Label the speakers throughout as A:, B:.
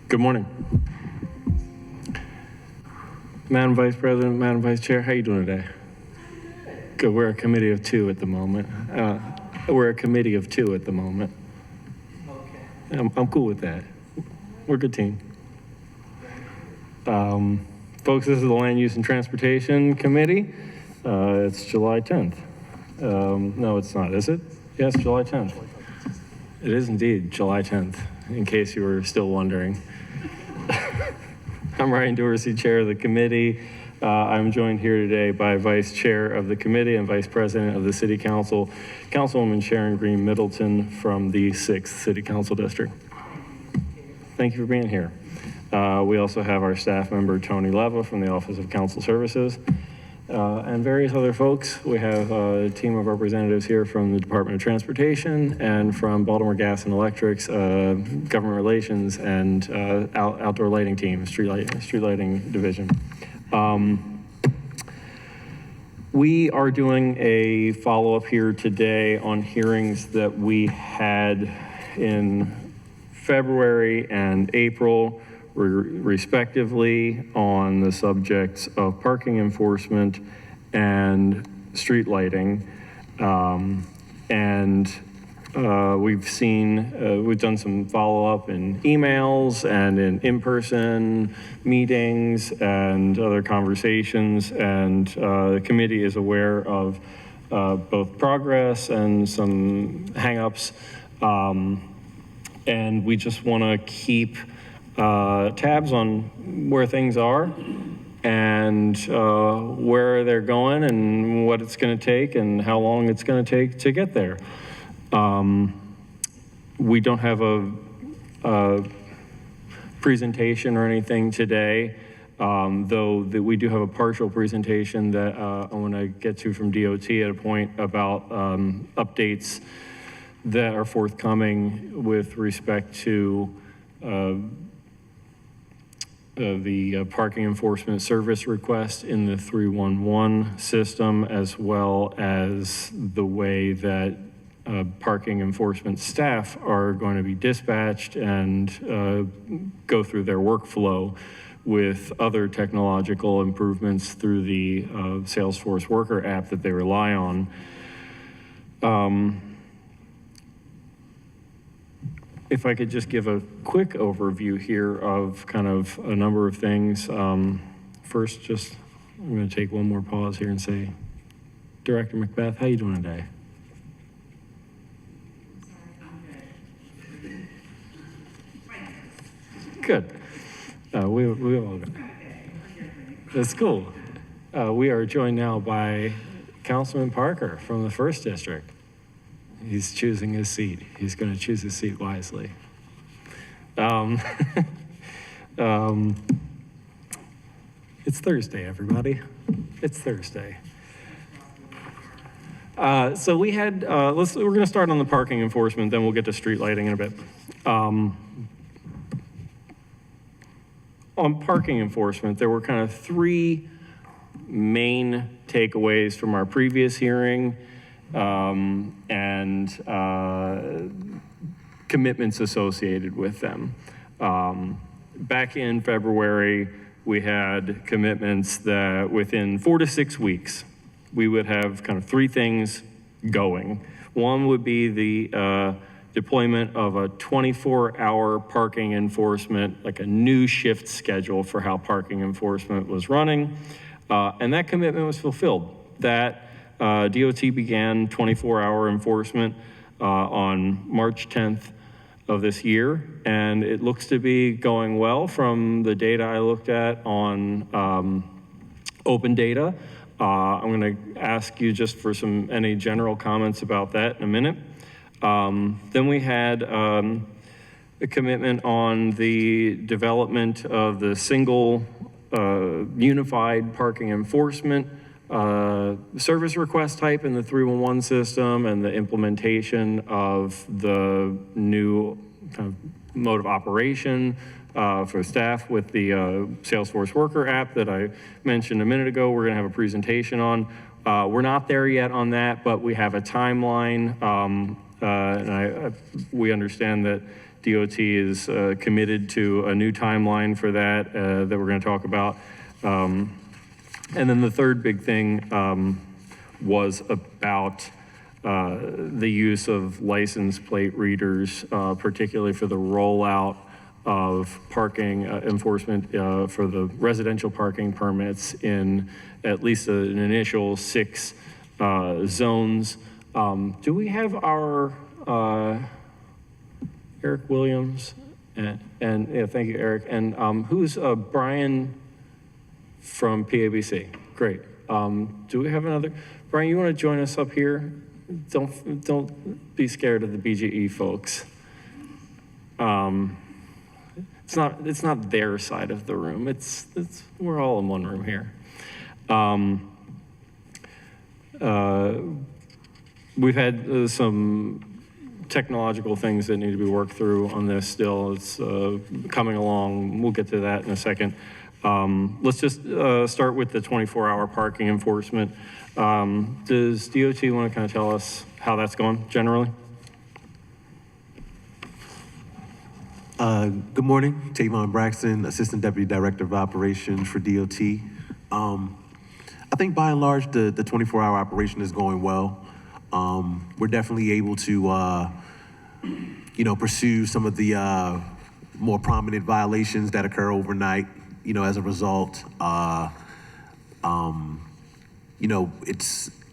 A: Good morning. Madam Vice President, Madam Vice Chair, how you doing today? Good. We're a committee of two at the moment. We're a committee of two at the moment.
B: Okay.
A: I'm cool with that. We're a good team. Folks, this is the Land Use and Transportation Committee. It's July 10th. No, it's not, is it? Yes, July 10th. It is indeed July 10th, in case you were still wondering. I'm Ryan Dorsey, Chair of the committee. I'm joined here today by Vice Chair of the committee and Vice President of the City Council, Councilwoman Sharon Green Middleton from the 6th City Council District. Thank you for being here. We also have our staff member, Tony Leva from the Office of Council Services, and various other folks. We have a team of representatives here from the Department of Transportation and from Baltimore Gas and Electric's Government Relations and Outdoor Lighting Team, Street Lighting Division. We are doing a follow-up here today on hearings that we had in February and April, respectively, on the subjects of parking enforcement and street lighting. We've done some follow-up in emails and in in-person meetings and other conversations, and the committee is aware of both progress and some hang-ups. And we just want to keep tabs on where things are and where they're going and what it's going to take and how long it's going to take to get there. We don't have a presentation or anything today, though we do have a partial presentation that I want to get to from DOT at a point about updates that are forthcoming with respect to the parking enforcement service request in the 311 system, as well as the way that parking enforcement staff are going to be dispatched and go through their workflow with other technological improvements through the Salesforce Worker app that they rely on. If I could just give a quick overview here of kind of a number of things. First, I'm going to take one more pause here and say, Director Macbeth, how you doing today? Good. We all good. That's cool. We are joined now by Councilman Parker from the 1st District. He's choosing his seat. He's going to choose his seat wisely. It's Thursday, everybody. It's Thursday. So we had, we're going to start on the parking enforcement, then we'll get to street lighting in a bit. On parking enforcement, there were kind of 3 main takeaways from our previous hearing. And commitments associated with them. Back in February, we had commitments that within 4 to 6 weeks, we would have kind of 3 things going. One would be the deployment of a 24-hour parking enforcement, like a new shift schedule for how parking enforcement was running. And that commitment was fulfilled. That DOT began 24-hour enforcement on March 10th of this year, and it looks to be going well from the data I looked at on open data. I'm going to ask you just for any general comments about that in a minute. Then we had a commitment on the development of the single unified parking enforcement service request type in the 311 system and the implementation of the new kind of mode of operation for staff with the Salesforce Worker app that I mentioned a minute ago. We're going to have a presentation on. We're not there yet on that, but we have a timeline We understand that DOT is committed to a new timeline for that that we're going to talk about. And then the third big thing was about the use of license plate readers, particularly for the rollout of parking enforcement for the residential parking permits in at least an initial 6 zones. Do we have our Eric Williams? And yeah, thank you, Eric. And who's Brian from PABC? Great. Do we have another? Brian, you want to join us up here? Don't be scared of the BGE folks. It's not their side of the room. We're all in one room here. We've had some technological things that need to be worked through on this still. It's coming along. We'll get to that in a second. Let's just start with the 24-hour parking enforcement. Does DOT want to kind of tell us how that's going generally?
C: Good morning, Tavon Braxton, Assistant Deputy Director of Operations for DOT. I think by and large, the 24-hour operation is going well. We're definitely able to, pursue some of the more prominent violations that occur overnight, as a result.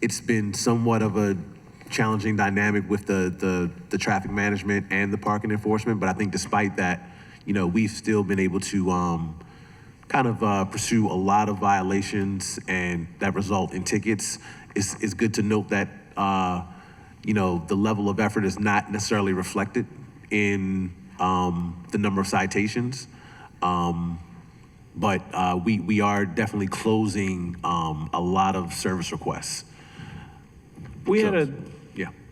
C: It's been somewhat of a challenging dynamic with the traffic management and the parking enforcement, but I think despite that, we've still been able to pursue a lot of violations and that result in tickets. It's good to note that the level of effort is not necessarily reflected in the number of citations, but we are definitely closing a lot of service requests.
A: We had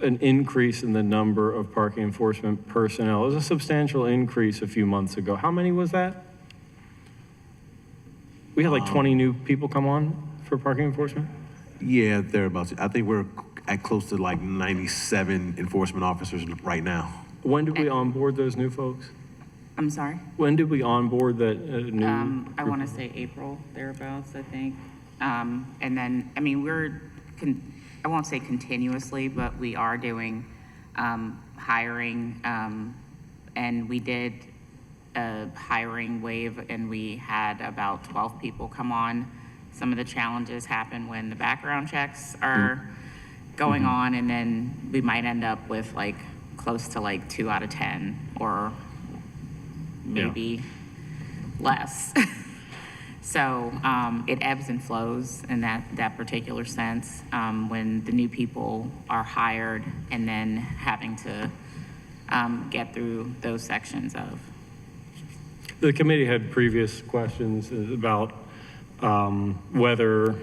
A: an increase in the number of parking enforcement personnel. It was a substantial increase a few months ago. How many was that? We had like 20 new people come on for parking enforcement?
C: Yeah, thereabouts. I think we're at close to like 97 enforcement officers right now.
A: When did we onboard those new folks?
D: I'm sorry?
A: When did we onboard that new?
D: I want to say April, thereabouts, I think. And then, I won't say continuously, but we are doing hiring, and we did a hiring wave, and we had about 12 people come on. Some of the challenges happen when the background checks are going on, and then we might end up with like close to like 2 out of 10 or maybe less. So it ebbs and flows in that particular sense when the new people are hired and then having to get through those sections of.
A: The committee had previous questions about whether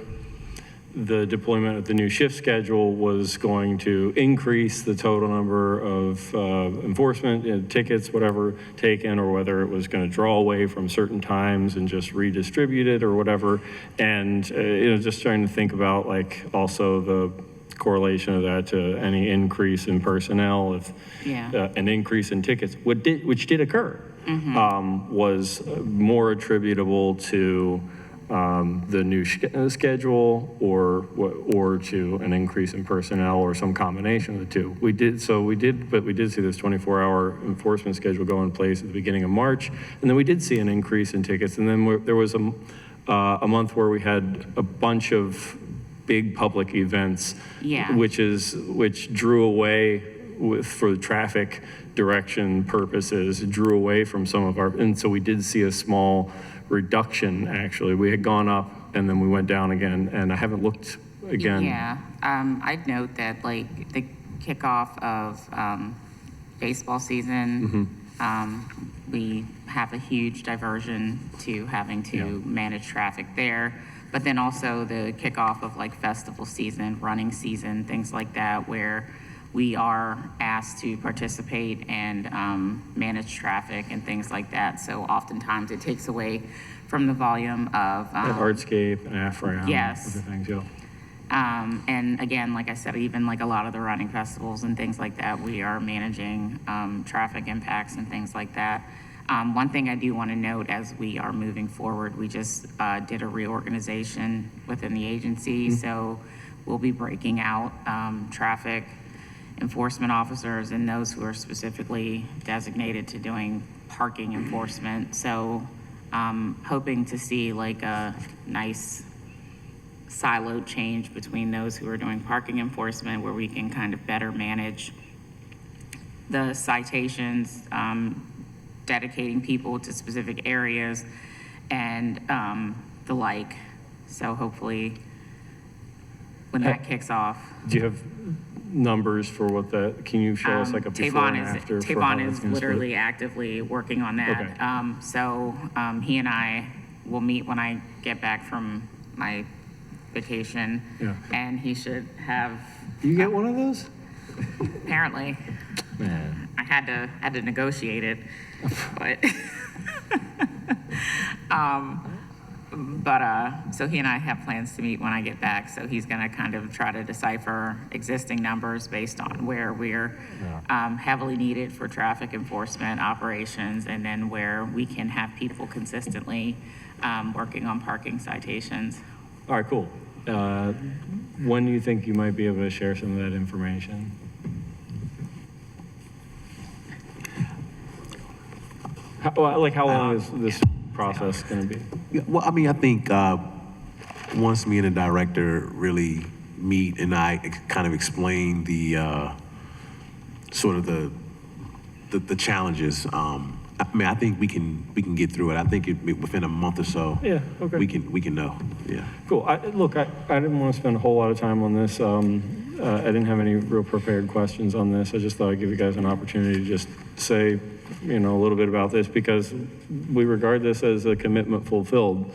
A: the deployment of the new shift schedule was going to increase the total number of enforcement tickets, whatever, taken, or whether it was going to draw away from certain times and just redistribute it or whatever. And just trying to think about like also the correlation of that to any increase in personnel, if an increase in tickets, which did occur, was more attributable to the new schedule or to an increase in personnel or some combination of the two. We did see this 24-hour enforcement schedule go in place at the beginning of March, and then we did see an increase in tickets. And then there was a month where we had a bunch of big public events, which drew away for traffic direction purposes, drew away from some of our, and so we did see a small reduction, actually. We had gone up and then we went down again, and I haven't looked again.
D: Yeah, I'd note that like the kickoff of baseball season, we have a huge diversion to having to manage traffic there, but then also the kickoff of like festival season, running season, things like that, where we are asked to participate and manage traffic and things like that. So oftentimes it takes away from the volume of
A: Hardscape and AFRAM.
D: Yes.
A: Other things,
D: And again, like I said, even like a lot of the running festivals and things like that, we are managing traffic impacts and things like that. One thing I do want to note as we are moving forward, we just did a reorganization within the agency. So we'll be breaking out traffic enforcement officers and those who are specifically designated to doing parking enforcement. So hoping to see like a nice siloed change between those who are doing parking enforcement, where we can kind of better manage the citations, dedicating people to specific areas and the like. So hopefully when that kicks off.
A: Do you have numbers for what that, can you show us like a before and after? for how
D: Tavon
A: that's
D: is
A: gonna split?
D: literally actively working on that.
A: Okay.
D: So he and I will meet when I get back from my vacation.
A: Yeah.
D: And he should have,
E: You get one of those?
D: apparently,
A: Man.
D: I had to negotiate it, but, so he and I have plans to meet when I get back. So he's gonna kind of try to decipher existing numbers based on where we're heavily needed for traffic enforcement operations, and then where we can have people consistently working on parking citations.
A: All right, cool. When do you think you might be able to share some of that information? How long is this process going to be?
C: Yeah, well, I mean, I think once me and the director really meet and I kind of explain the sort of the challenges, I mean, I think we can get through it. I think within a month or so.
A: Yeah, okay.
C: We can know. Yeah.
A: Cool. Look, I didn't want to spend a whole lot of time on this. I didn't have any real prepared questions on this. I just thought I'd give you guys an opportunity to just say, a little bit about this, because we regard this as a commitment fulfilled.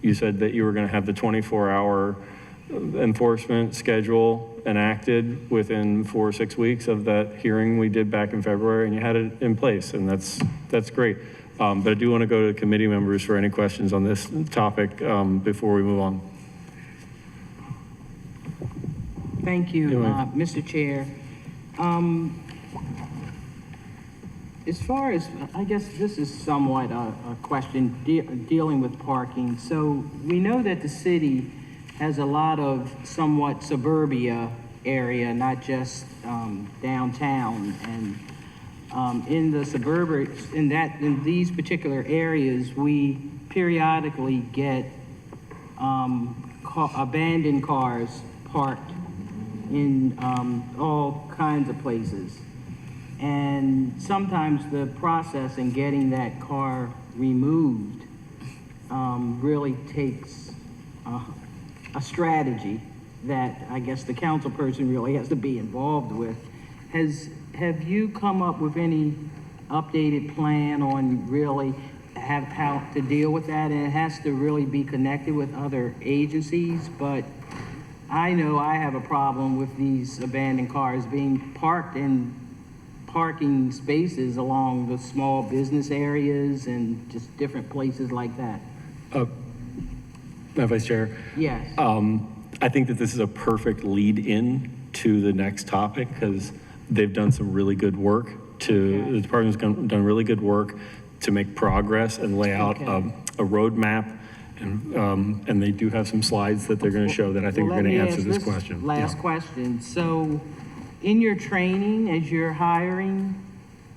A: You said that you were going to have the 24-hour enforcement schedule enacted within 4 or 6 weeks of that hearing we did back in February, and you had it in place, and that's great. But I do want to go to committee members for any questions on this topic before we move on.
B: Thank you,
A: Yeah,
B: Mr. Chair. As far as, I guess this is somewhat a question dealing with parking. So we know that the city has a lot of somewhat suburbia area, not just downtown. And in the in these particular areas, we periodically get abandoned cars parked in all kinds of places. And sometimes the process in getting that car removed really takes a strategy that I guess the council person really has to be involved with. Have you come up with any updated plan on really how to deal with that? And it has to really be connected with other agencies, but I know I have a problem with these abandoned cars being parked in parking spaces along the small business areas and just different places like that.
A: Vice Chair?
B: Yes.
A: I think that this is a perfect lead-in to the next topic, because they've done some really good work the department's done really good work to make progress and lay out
B: Okay.
A: a roadmap, and they do have some slides that they're going to show that I think
B: Well,
A: are going to
B: let me
A: answer
B: ask
A: this question.
B: Last
A: Yeah.
B: question. So in your training, as you're hiring,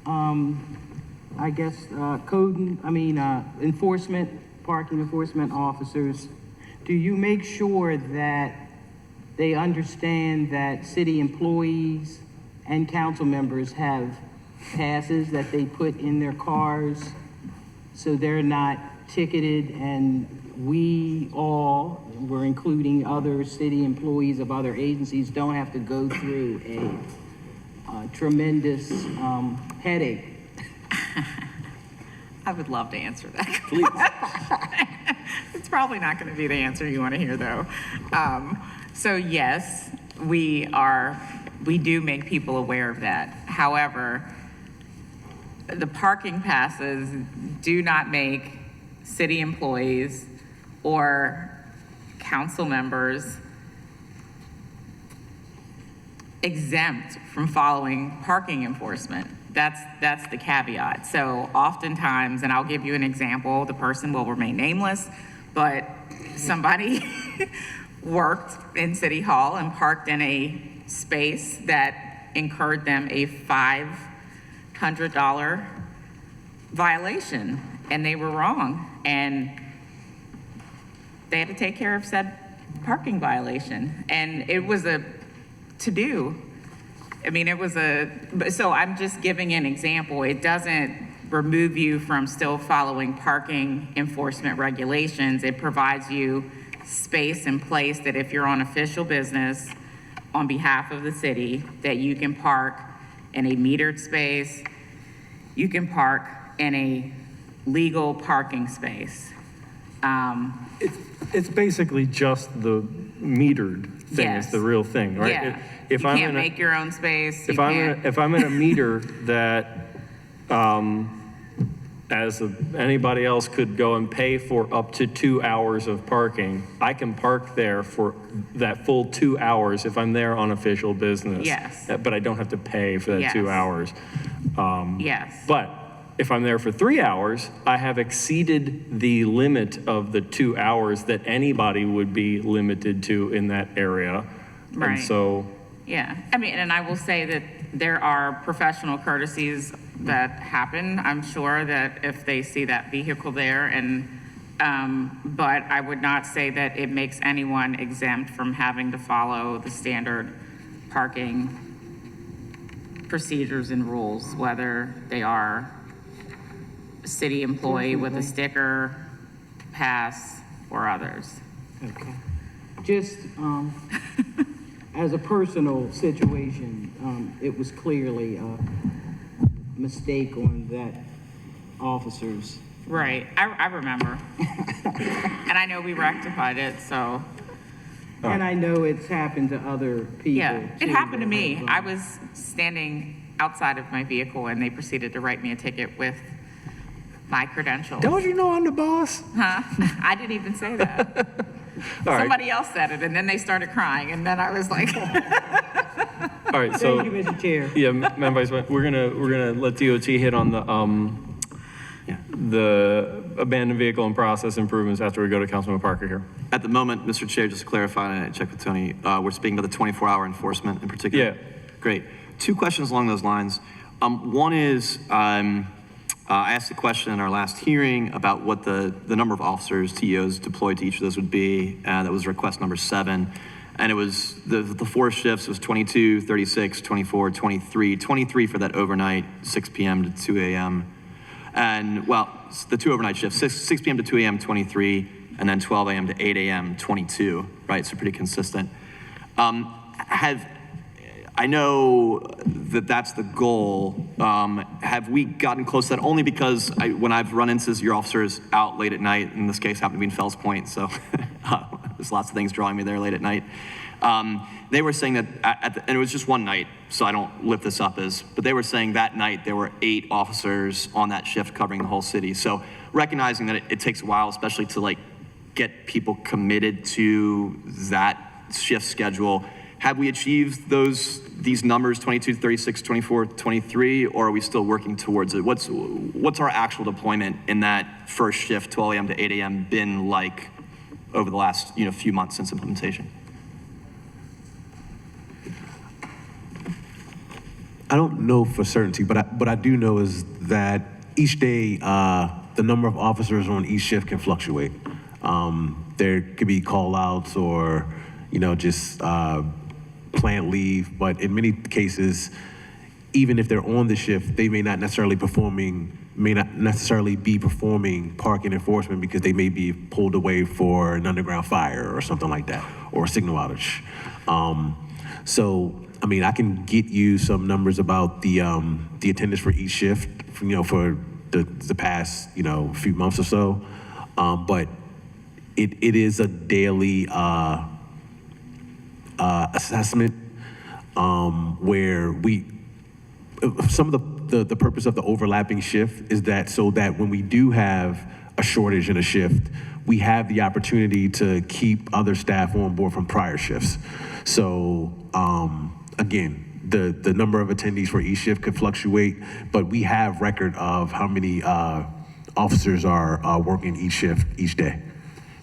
B: I guess, parking enforcement officers, do you make sure that they understand that city employees and council members have passes that they put in their cars so they're not ticketed, and we're including other city employees of other agencies, don't have to go through a tremendous headache?
D: I would love to answer that. Please. It's probably not going to be the answer you want to hear, though. So yes, we do make people aware of that. However, the parking passes do not make city employees or council members exempt from following parking enforcement. That's the caveat. So oftentimes, and I'll give you an example, the person will remain nameless, but somebody worked in City Hall and parked in a space that incurred them a $500 violation, and they were wrong, and they had to take care of said parking violation, and it was a to-do. I mean, so I'm just giving an example. It doesn't remove you from still following parking enforcement regulations. It provides you space and place that if you're on official business on behalf of the city, that you can park in a metered space, you can park in a legal parking space.
A: It's basically just the metered thing is
D: Yes.
A: the real thing, right?
D: Yeah,
A: If
D: you
A: I'm
D: can't
A: in a-
D: make your own space.
A: If
D: You
A: I'm
D: can't.
A: if I'm in a meter that, anybody else could go and pay for up to 2 hours of parking, I can park there for that full 2 hours if I'm there on official business.
D: Yes.
A: But I don't have to pay for that 2
D: Yes.
A: hours.
D: Yes.
A: But if I'm there for 3 hours, I have exceeded the limit of the 2 hours that anybody would be limited to in that area.
D: Right.
A: And so,
D: Yeah, I mean, and I will say that there are professional courtesies that happen. I'm sure that if they see that vehicle there and, but I would not say that it makes anyone exempt from having to follow the standard parking procedures and rules, whether they are a city employee with a sticker, pass, or others.
B: Just, as a personal situation, it was clearly a mistake on that officer's.
D: Right, I remember. And I know we rectified it, so,
B: And I know it's happened to other people.
D: yeah. It
B: too,
D: happened to
B: that
D: me.
B: have,
D: I was standing outside of my vehicle and they proceeded to write me a ticket with my credentials.
A: don't you know I'm the boss?
D: Huh? I didn't even say that.
A: All right.
D: Somebody else said it and then they started crying and then I was like,
A: All right, so.
B: Thank you, Mr. Chair.
A: Yeah, Madam Vice President, we're gonna let DOT hit on the abandoned vehicle and process improvements after we go to Councilman Parker here.
E: At the moment, Mr. Chair, just to clarify, and I checked with Tony, we're speaking about the 24-hour enforcement in particular?
A: Yeah.
E: Great. Two questions along those lines. One is, I asked a question in our last hearing about what the number of officers, TEOs deployed to each of those would be. That was request number 7. And it was, the 4 shifts was 22, 36, 24, 23, 23 for that overnight, 6 p.m. to 2 a.m. And, well, the 2 overnight shifts, 6 p.m. to 2 a.m., 23, and then 12 a.m. to 8 a.m., 22, right? So pretty consistent. I know that that's the goal. Have we gotten close to that? Only because when I've run into your officers out late at night, in this case happened to be in Fells Point, so there's lots of things drawing me there late at night. They were saying that, and it was just one night, so I don't lift this up as, but they were saying that night there were 8 officers on that shift covering the whole city. So recognizing that it takes a while, especially to like get people committed to that shift schedule. Have we achieved these numbers, 22, 36, 24, 23, or are we still working towards it? What's our actual deployment in that first shift, 12 a.m. to 8 a.m. been like over the last few months since implementation?
C: I don't know for certainty, but I do know is that each day the number of officers on each shift can fluctuate. There could be call outs or just planned leave, but in many cases, even if they're on the shift, they may not necessarily be performing parking enforcement because they may be pulled away for an underground fire or something like that, or a signal outage. So, I mean, I can get you some numbers about the attendance for each shift, for the past, few months or so. But it is a daily assessment where some of the purpose of the overlapping shift is that so that when we do have a shortage in a shift, we have the opportunity to keep other staff on board from prior shifts. So again, the number of attendees for each shift could fluctuate, but we have record of how many officers are working each shift each day.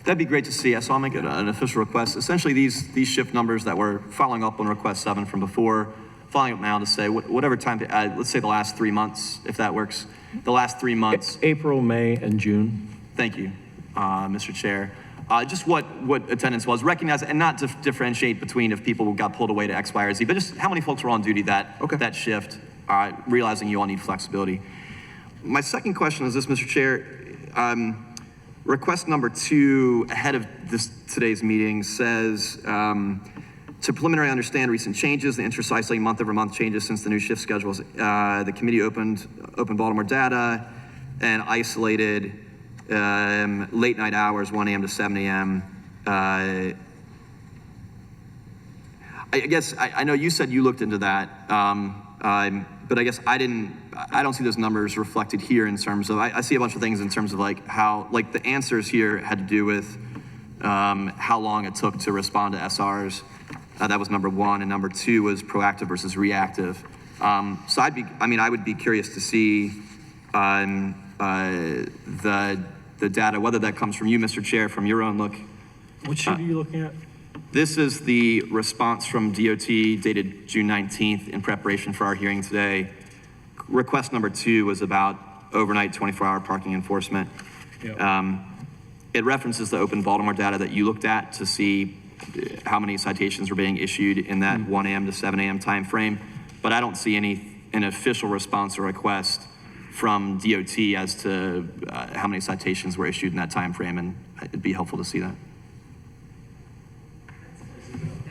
E: That'd be great to see. So I'll make it an official request. Essentially, these shift numbers that we're following up on request 7 from before, following up now to say whatever time, let's say the last 3 months, if that works. The last 3 months.
A: April, May, and June.
E: Thank you, Mr. Chair. Just what attendance was, recognize, and not to differentiate between if people got pulled away to X, Y, or Z, but just how many folks were on duty that shift, realizing you all need flexibility. My second question is this, Mr. Chair. Request number 2 ahead of today's meeting says, to preliminary understand recent changes, the intra-isolating month-over-month changes since the new shift schedules, the committee opened Baltimore data and isolated late night hours, 1 a.m. to 7 a.m. I guess, I know you said you looked into that, but I guess I don't see those numbers reflected here in terms of, I see a bunch of things in terms of like how, like the answers here had to do with how long it took to respond to SRs. That was number 1, and number 2 was proactive versus reactive. So I would be curious to see the data, whether that comes from you, Mr. Chair, from your own look.
A: What sheet are you looking at?
E: This is the response from DOT dated June 19th in preparation for our hearing today. Request number 2 was about overnight 24-hour parking enforcement.
A: Yep.
E: It references the open Baltimore data that you looked at to see how many citations were being issued in that 1 a.m. to 7 a.m. time frame, but I don't see an official response or request from DOT as to how many citations were issued in that time frame, and it'd be helpful to see that.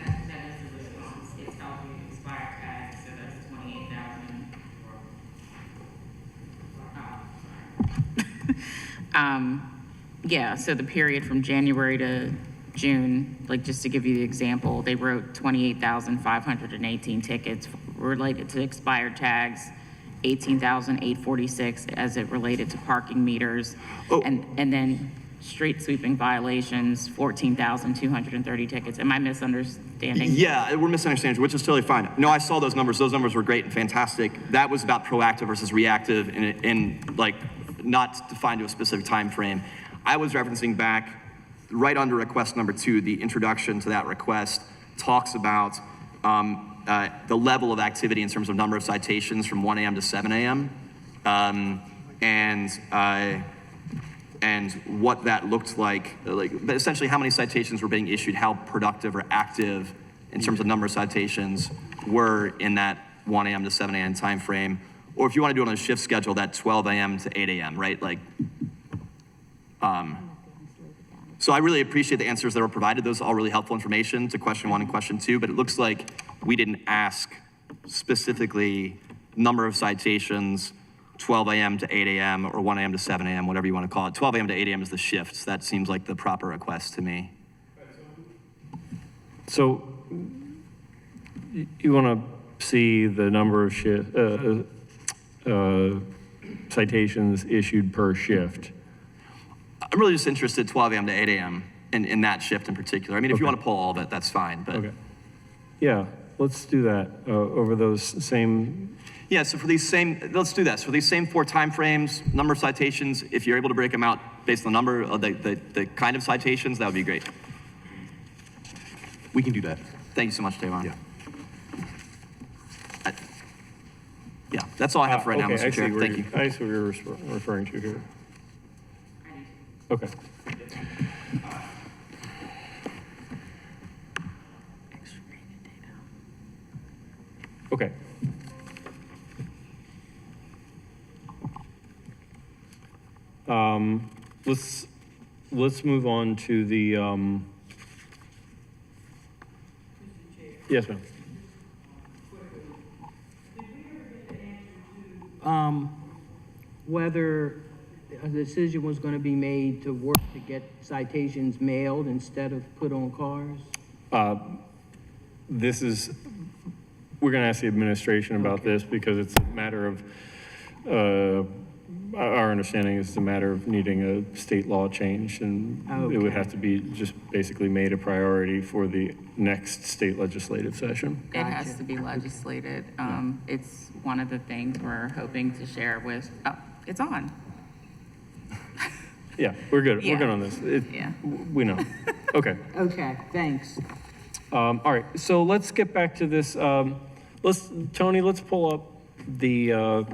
D: That is the response. It's helping expired tags, so that's 28,000. Yeah, so the period from January to June, like just to give you the example, they wrote 28,518 tickets related to expired tags, 18,846 as it related to parking meters, and then street sweeping violations, 14,230 tickets. Am I misunderstanding?
E: Yeah, we're misunderstanding, which is totally fine. No, I saw those numbers. Those numbers were great and fantastic. That was about proactive versus reactive and like not defined to a specific time frame. I was referencing back right under request number 2, the introduction to that request talks about the level of activity in terms of number of citations from 1 a.m. to 7 a.m. And what that looked like essentially how many citations were being issued, how productive or active in terms of number of citations were in that 1 a.m. to 7 a.m. time frame. Or if you want to do it on a shift schedule, that 12 a.m. to 8 a.m., right? So I really appreciate the answers that were provided. Those are all really helpful information to question 1 and question 2, but it looks like we didn't ask specifically number of citations, 12 a.m. to 8 a.m. or 1 a.m. to 7 a.m., whatever you want to call it. 12 a.m. to 8 a.m. is the shifts. That seems like the proper request to me.
A: So you want to see the number of citations issued per shift?
E: I'm really just interested 12 a.m. to 8 a.m. in that shift in particular. I mean, if you want to pull all of it, that's fine. But
A: Okay. Yeah, let's do that over those same.
E: yeah, so for these same, let's do this. For these same 4 time frames, number of citations, if you're able to break them out based on the number of the kind of citations, that would be great.
C: We can do that.
E: Thank you so much, Tavon.
C: Yeah.
E: Yeah, that's all I have for right now,
A: Okay,
E: Mr. Chair. Thank you.
A: I see what you're referring to here. Okay. Okay. Let's move on to the, yes, ma'am.
B: Whether a decision was going to be made to work to get citations mailed instead of put on cars?
A: We're going to ask the administration about this because it's a matter of our understanding is it's a matter of needing a state law change, and it would have to be just basically made a priority for the next state legislative session.
D: It has to be legislated. It's one of the things we're hoping to share with, oh, it's on.
A: Yeah, we're good. We're
D: Yeah.
A: good on this.
D: Yeah.
A: We know. Okay.
B: Okay, thanks.
A: All right, so let's get back to this. Tony, let's pull up the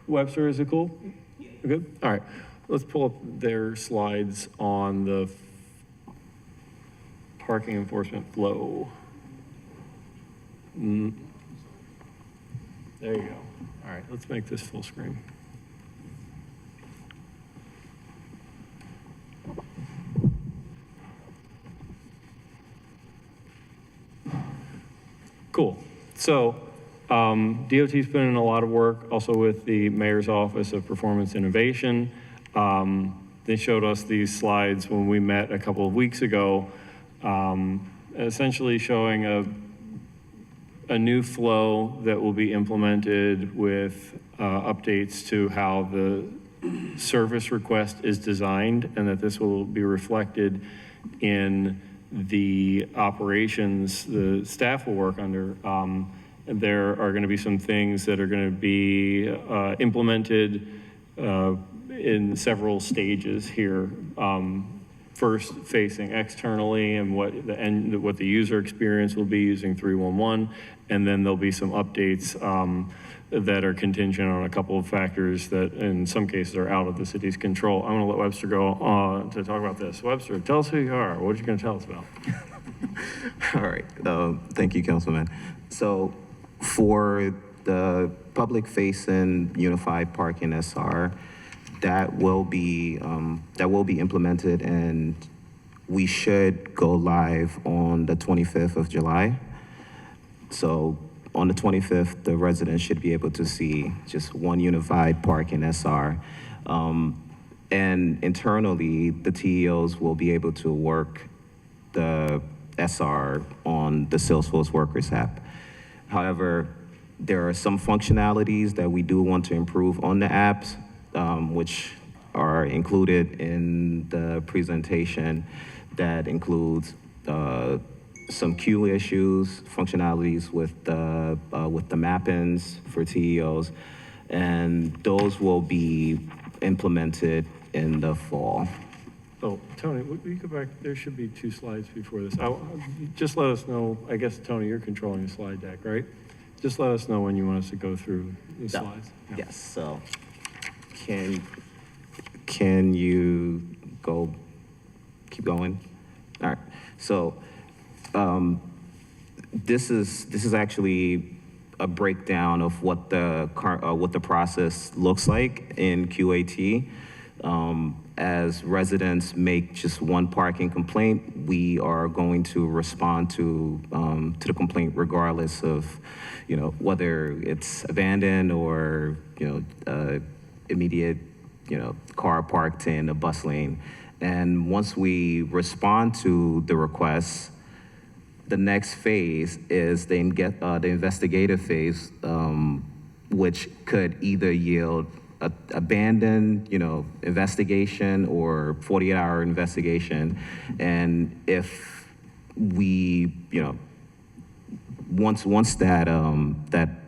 A: Webster, is it cool? We're good? All right, let's pull up their slides on the parking enforcement flow. There you go. All right, let's make this full screen. Cool. So DOT's put in a lot of work, also with the Mayor's Office of Performance Innovation. They showed us these slides when we met a couple of weeks ago, essentially showing a new flow that will be implemented with updates to how the service request is designed, and that this will be reflected in the operations the staff will work under. There are going to be some things that are going to be implemented in several stages here. First, facing externally and what the user experience will be using 311, and then there'll be some updates that are contingent on a couple of factors that in some cases are out of the city's control. I'm going to let Webster go on to talk about this. Webster, tell us who you are. What are you going to tell us about?
F: All right. Thank you, Councilman. So for the public-facing unified parking SR, that will be implemented, and we should go live on the 25th of July. So on the 25th, the residents should be able to see just one unified parking SR. And internally, the TEOs will be able to work the SR on the Salesforce Workers app. However, there are some functionalities that we do want to improve on the apps, which are included in the presentation. That includes some queue issues, functionalities with the mappings for TEOs, and those will be implemented in the fall.
A: Oh, Tony, will you go back? There should be 2 slides before this. Just let us know. I guess, Tony, you're controlling the slide deck, right? Just let us know when you want us to go through the slides. Yeah.
F: Yes, so can you keep going? All right, so this is actually a breakdown of what the process looks like in QAT. As residents make just one parking complaint, we are going to respond to the complaint regardless of, whether it's abandoned or, immediate, car parked in a bus lane. And once we respond to the request, the next phase is the investigative phase, which could either yield abandoned, investigation or 48-hour investigation. And if we, once that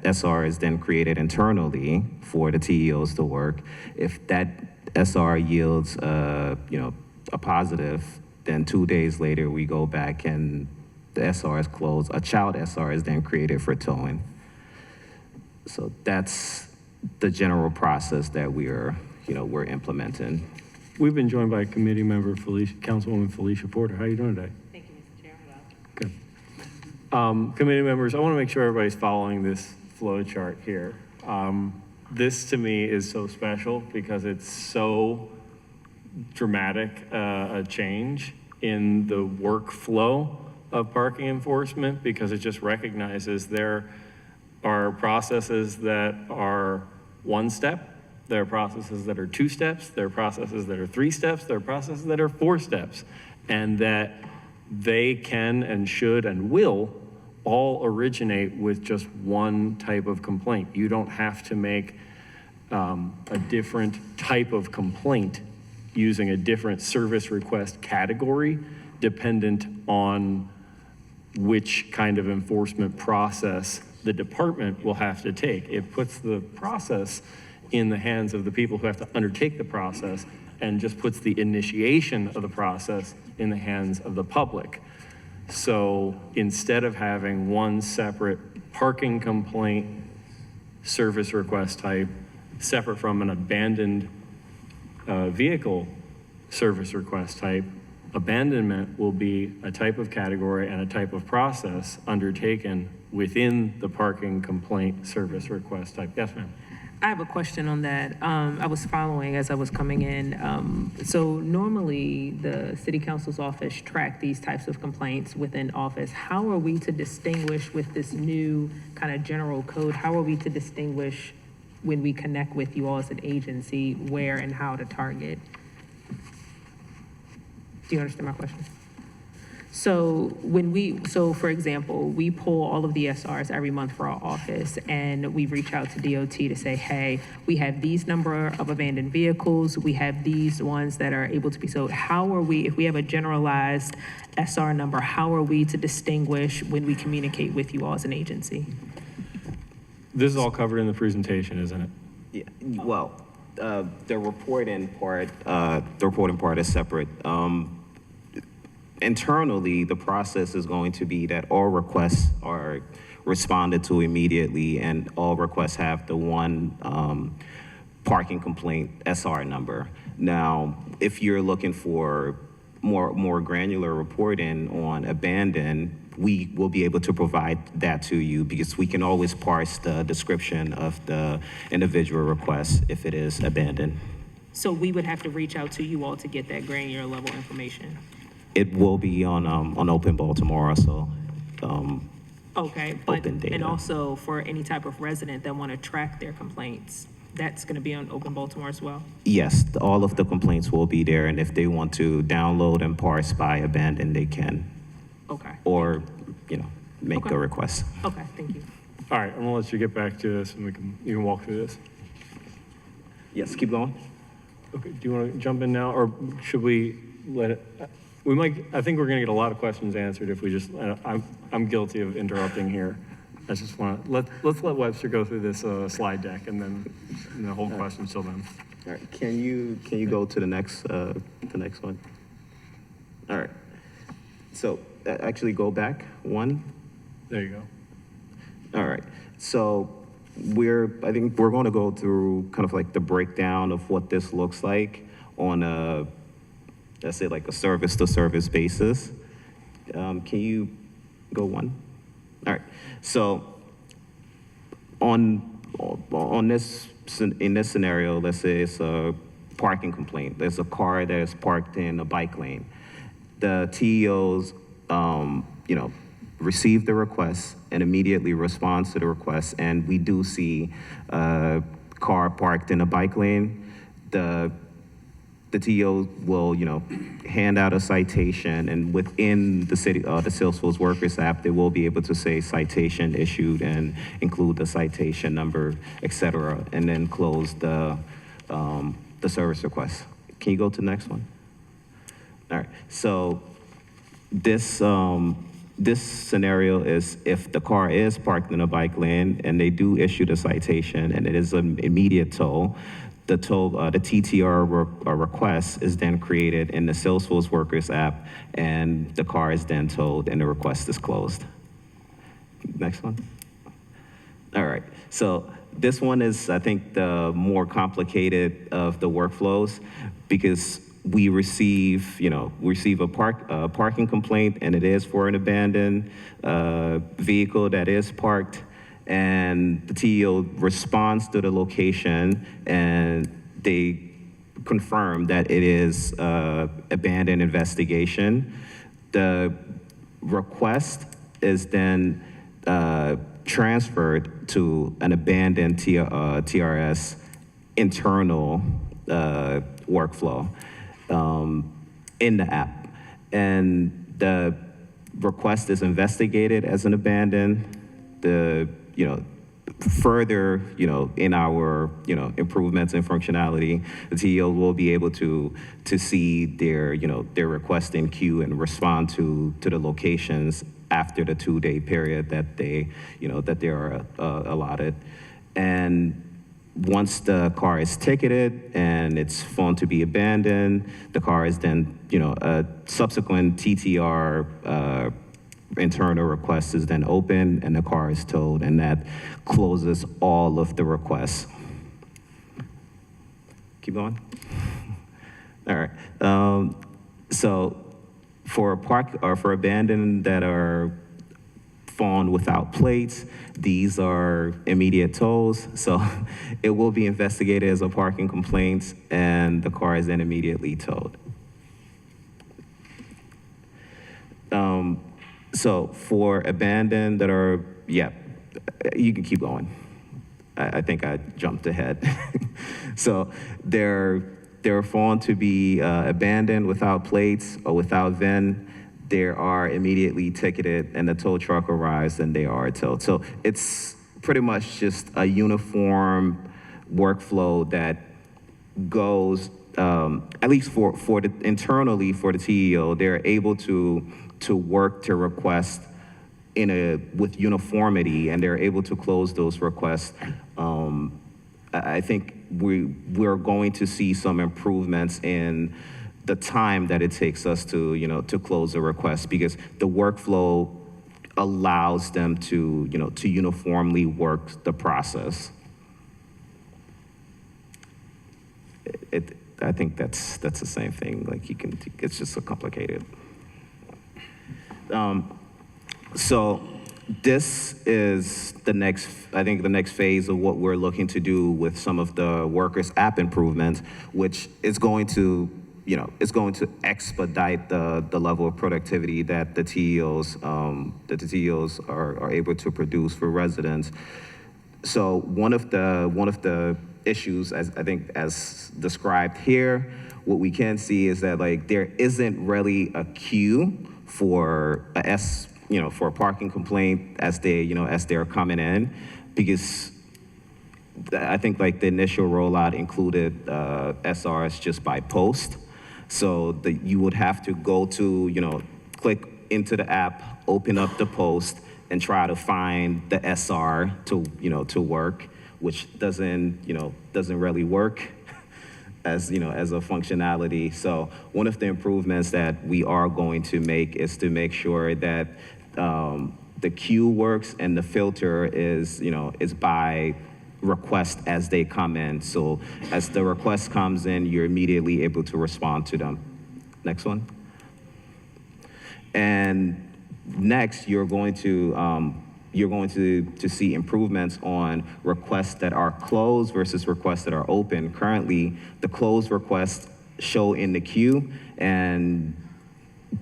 F: SR is then created internally for the TEOs to work, if that SR yields, a positive, then 2 days later we go back and the SR is closed. A child SR is then created for towing. So that's the general process that we're implementing.
A: We've been joined by committee member Councilwoman Felicia Porter. How are you doing today?
G: Thank you, Mr. Chairman.
A: Good. Committee members, I want to make sure everybody's following this flow chart here. This to me is so special because it's so dramatic a change in the workflow of parking enforcement, because it just recognizes there are processes that are 1 step, there are processes that are 2 steps, there are processes that are 3 steps, there are processes that are 4 steps, and that they can and should and will all originate with just one type of complaint. You don't have to make a different type of complaint using a different service request category dependent on which kind of enforcement process the department will have to take. It puts the process in the hands of the people who have to undertake the process and just puts the initiation of the process in the hands of the public. So instead of having one separate parking complaint service request type, separate from an abandoned vehicle service request type, abandonment will be a type of category and a type of process undertaken within the parking complaint service request type. Yes, ma'am.
G: I have a question on that. I was following as I was coming in. So normally, the city council's office track these types of complaints within office. How are we to distinguish with this new kind of general code? How are we to distinguish when we connect with you all as an agency, where and how to target? Do you understand my question? So for example, we pull all of the SRs every month for our office, and we reach out to DOT to say, hey, we have these number of abandoned vehicles, we have these ones that are able to be sold. How are we, if we have a generalized SR number, how are we to distinguish when we communicate with you all as an agency?
A: This is all covered in the presentation, isn't it?
F: Yeah, well, the reporting part is separate. Internally, the process is going to be that all requests are responded to immediately, and all requests have the one parking complaint SR number. Now, if you're looking for more granular reporting on abandoned, we will be able to provide that to you, because we can always parse the description of the individual request if it is abandoned.
G: So we would have to reach out to you all to get that granular level information?
F: It will be on Open Baltimore, so.
G: Okay, but,
F: Open data.
G: and also for any type of resident that want to track their complaints, that's going to be on Open Baltimore as well?
F: Yes, all of the complaints will be there, and if they want to download and parse by abandoned, they can,
G: Okay,
F: or, make
G: Okay.
F: a request.
G: okay, thank you.
A: All right, I'm gonna let you get back to this and you can walk through this.
F: Yes, keep going.
A: Okay, do you want to jump in now, or should we let it? I think we're going to get a lot of questions answered if we just, I'm guilty of interrupting here. I just want to, let's let Webster go through this slide deck and then the whole question till then.
F: All right, can you go to the next one? All right, so actually go back one.
A: There you go.
F: All right, so I think we're going to go through kind of like the breakdown of what this looks like on a, let's say like a service to service basis. Can you go one? All right, so in this scenario, let's say it's a parking complaint. There's a car that is parked in a bike lane. The TEOs, receive the request and immediately responds to the request, and we do see a car parked in a bike lane. The TEO will, hand out a citation, and within the Salesforce Workers app, they will be able to say citation issued and include the citation number, et cetera, and then close the service request. Can you go to the next one? All right, so this scenario is if the car is parked in a bike lane and they do issue the citation and it is an immediate tow, the TTR request is then created in the Salesforce Workers app, and the car is then towed and the request is closed. Next one. All right, so this one is, I think, the more complicated of the workflows, because we receive a parking complaint, and it is for an abandoned vehicle that is parked, and the TEO responds to the location, and they confirm that it is abandoned investigation. The request is then transferred to an abandoned TRS internal workflow in the app, and the request is investigated as an abandoned. The further, in our, improvements in functionality, the TEOs will be able to see their, their request in queue and respond to the locations after the 2-day period that they, that they are allotted. And once the car is ticketed and it's found to be abandoned, the car is then, a subsequent TTR internal request is then opened and the car is towed, and that closes all of the requests. Keep going. All right. So for for abandoned that are found without plates, these are immediate tows. So it will be investigated as a parking complaint, and the car is then immediately towed. So for abandoned that are, you can keep going. I think I jumped ahead. So they're found to be abandoned without plates or without VIN. They are immediately ticketed, and the tow truck arrives and they are towed. So it's pretty much just a uniform workflow that goes, at least for the internally for the TEO, they're able to work to request with uniformity, and they're able to close those requests. I think we're going to see some improvements in the time that it takes us to, to close a request, because the workflow allows them to, to uniformly work the process. I think that's the same thing. Like it's just so complicated. So this is the next phase of what we're looking to do with some of the workers' app improvements, which is going to, it's going to expedite the level of productivity that the TEOs are able to produce for residents. So one of the issues, as described here, what we can see is that there isn't really a queue for for a parking complaint as they're coming in, because I think the initial rollout included SRs just by post. So you would have to go to, click into the app, open up the post, and try to find the SR to work, which doesn't really work as a functionality. So one of the improvements that we are going to make is to make sure that the queue works and the filter is by request as they come in. So as the request comes in, you're immediately able to respond to them. Next one. And next, you're going to see improvements on requests that are closed versus requests that are open. Currently, the closed requests show in the queue, and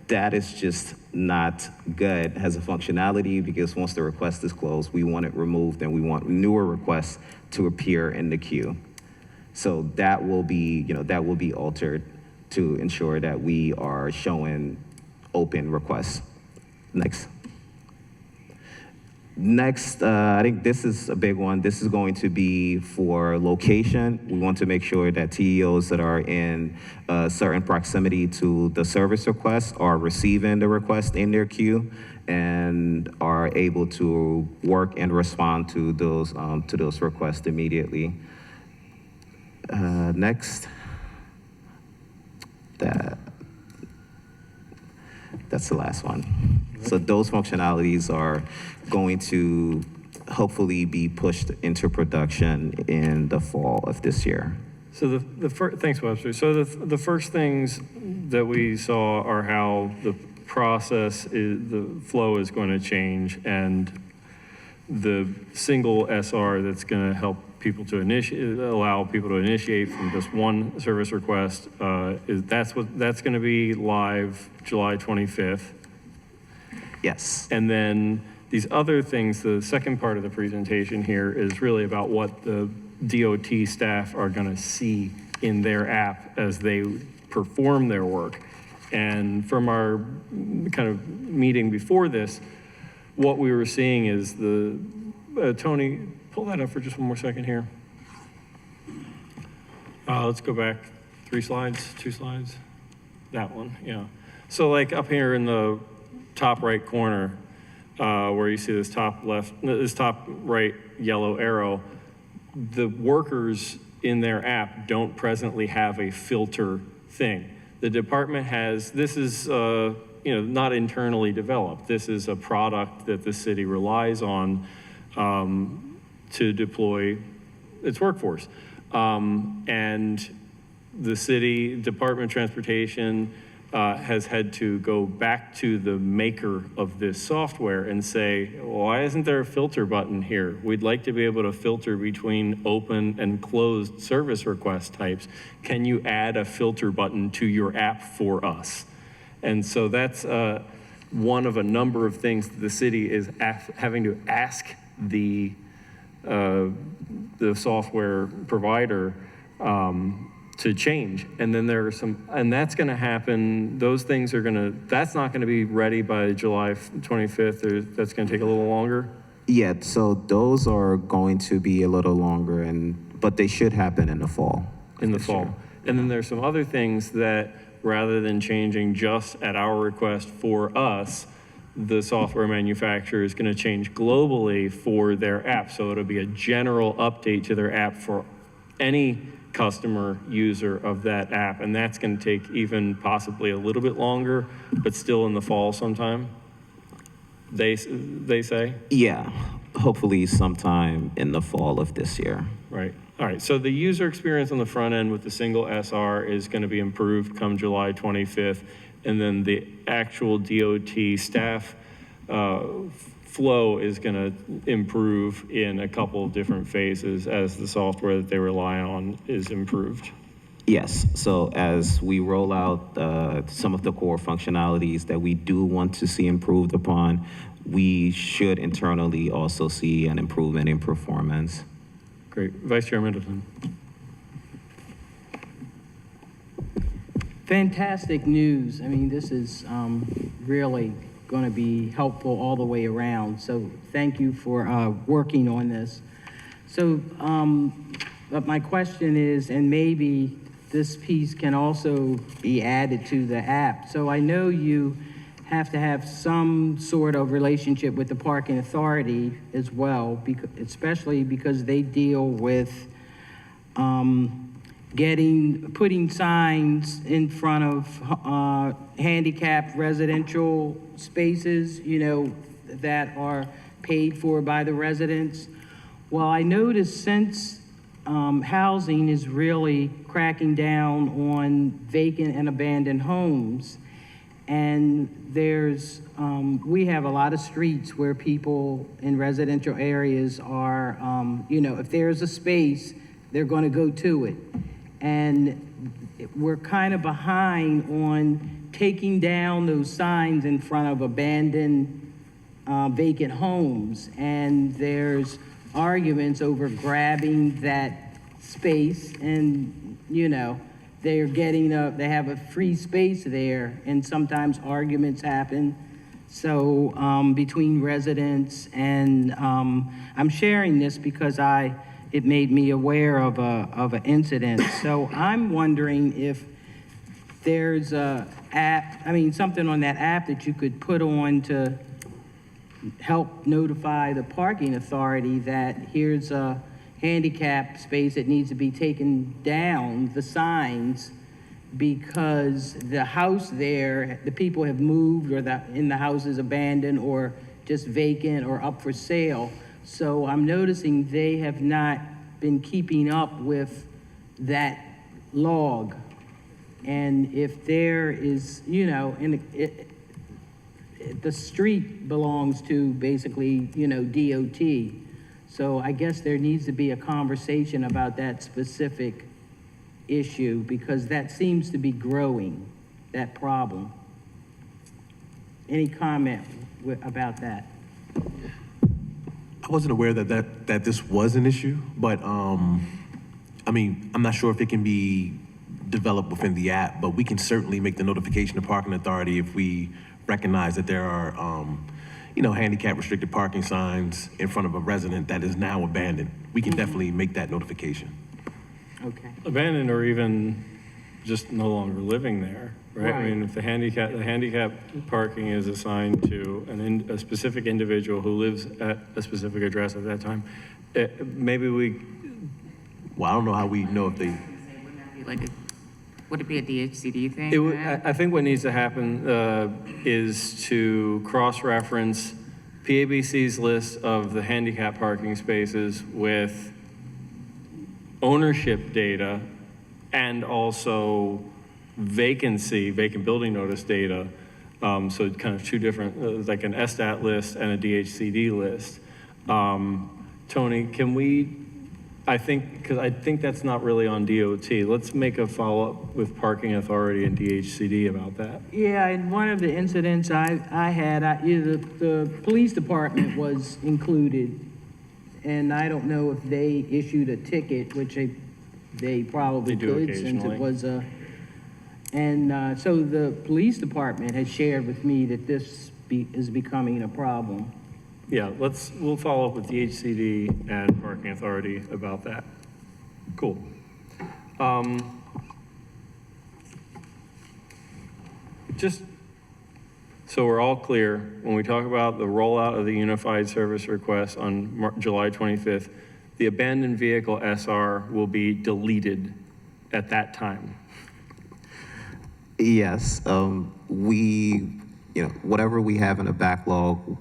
F: that is just not good as a functionality, because once the request is closed, we want it removed and we want newer requests to appear in the queue. So that will be altered to ensure that we are showing open requests. Next, I think this is a big one. This is going to be for location. We want to make sure that TEOs that are in certain proximity to the service request are receiving the request in their queue and are able to work and respond to those requests immediately. Next, that's the last one. So those functionalities are going to hopefully be pushed into production in the fall of this year.
A: So thanks, Webster. So the first things that we saw are how the the flow is going to change, and the single SR that's going to help people to allow people to initiate from just one service request, that's going to be live July 25th.
F: Yes.
A: And then these other things, the second part of the presentation here is really about what the DOT staff are going to see in their app as they perform their work. And from our kind of meeting before this, what we were seeing is Tony pull that up for just one more second here. Let's go back 3 slides, 2 slides. That one, yeah. So like up here in the top right corner, where you see this top right yellow arrow, the workers in their app don't presently have a filter thing. The department has, this is, not internally developed. This is a product that the city relies on to deploy its workforce. And the city Department of Transportation has had to go back to the maker of this software and say, why isn't there a filter button here? We'd like to be able to filter between open and closed service request types. Can you add a filter button to your app for us? And so that's one of a number of things that the city is having to ask the software provider to change. And then there are and that's gonna happen, those things are that's not gonna be ready by July 25th, that's gonna take a little longer?
F: Yeah, so those are going to be a little longer, but they should happen in the fall.
A: In the
F: this
A: fall.
F: year.
A: And then there's some other things that, rather than changing just at our request for us, the software manufacturer is gonna change globally for their app. So it'll be a general update to their app for any customer user of that app. And that's gonna take even possibly a little bit longer, but still in the fall sometime, they say?
F: Yeah, hopefully sometime in the fall of this year.
A: Right. All right. So the user experience on the front end with the single SR is going to be improved come July 25th. And then the actual DOT staff flow is going to improve in a couple of different phases as the software that they rely on is improved.
F: Yes, so as we roll out some of the core functionalities that we do want to see improved upon, we should internally also see an improvement in performance.
A: Great. Vice Chair Middleton.
B: Fantastic news. I mean, this is really going to be helpful all the way around. So thank you for working on this. So, but my question is, and maybe this piece can also be added to the app. So I know you have to have some sort of relationship with the parking authority as well, especially because they deal with putting signs in front of handicapped residential spaces, that are paid for by the residents. Well, I noticed since housing is really cracking down on vacant and abandoned homes, and we have a lot of streets where people in residential areas are, if there's a space, they're going to go to it. And we're kind of behind on taking down those signs in front of abandoned vacant homes. And there's arguments over grabbing that space and, they have a free space there, and sometimes arguments happen. So between residents, and I'm sharing this because it made me aware of an incident. So I'm wondering if there's something on that app that you could put on to help notify the parking authority that here's a handicap space that needs to be taken down, the signs, because the house there, the people have moved, or the house is abandoned or just vacant or up for sale. So I'm noticing they have not been keeping up with that log. And if there is, the street belongs to basically, DOT. So I guess there needs to be a conversation about that specific issue, because that seems to be growing, that problem. Any comment about that?
C: I wasn't aware that this was an issue, but I'm not sure if it can be developed within the app, but we can certainly make the notification to parking authority if we recognize that there are handicap restricted parking signs in front of a resident that is now abandoned, we can definitely make that notification.
B: Okay.
A: Abandoned or even just no longer living there, right? I mean, if the handicap parking is assigned to a specific individual who lives at a specific address at that time, maybe we,
C: Well, I don't know how we know if they,
D: Would it be a DHCD thing?
A: it would,
D: then?
A: I think what needs to happen is to cross-reference PABC's list of the handicap parking spaces with ownership data and also vacant building notice data. So kind of two different, like an SDAT list and a DHCD list. Tony, can we, because I think that's not really on DOT. Let's make a follow-up with Parking Authority and DHCD about that.
B: Yeah, and one of the incidents I had, the police department was included, and I don't know if they issued a ticket, which they probably
A: They do
B: could, since
A: occasionally.
B: it was so the police department has shared with me that this is becoming a problem.
A: Yeah, we'll follow up with DHCD and Parking Authority about that. Cool. Just so we're all clear, when we talk about the rollout of the unified service request on July 25th, the abandoned vehicle SR will be deleted at that time.
F: Yes, whatever we have in a backlog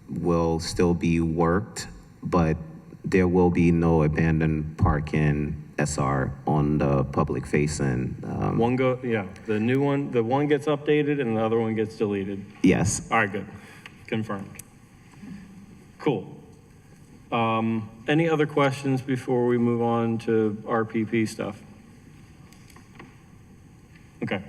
F: will still be worked, but there will be no abandoned parking SR on the public facing.
A: The new one, the one gets updated and the other one gets deleted.
F: Yes.
A: All right, good. Confirmed. Cool. Any other questions before we move on to RPP stuff? Okay.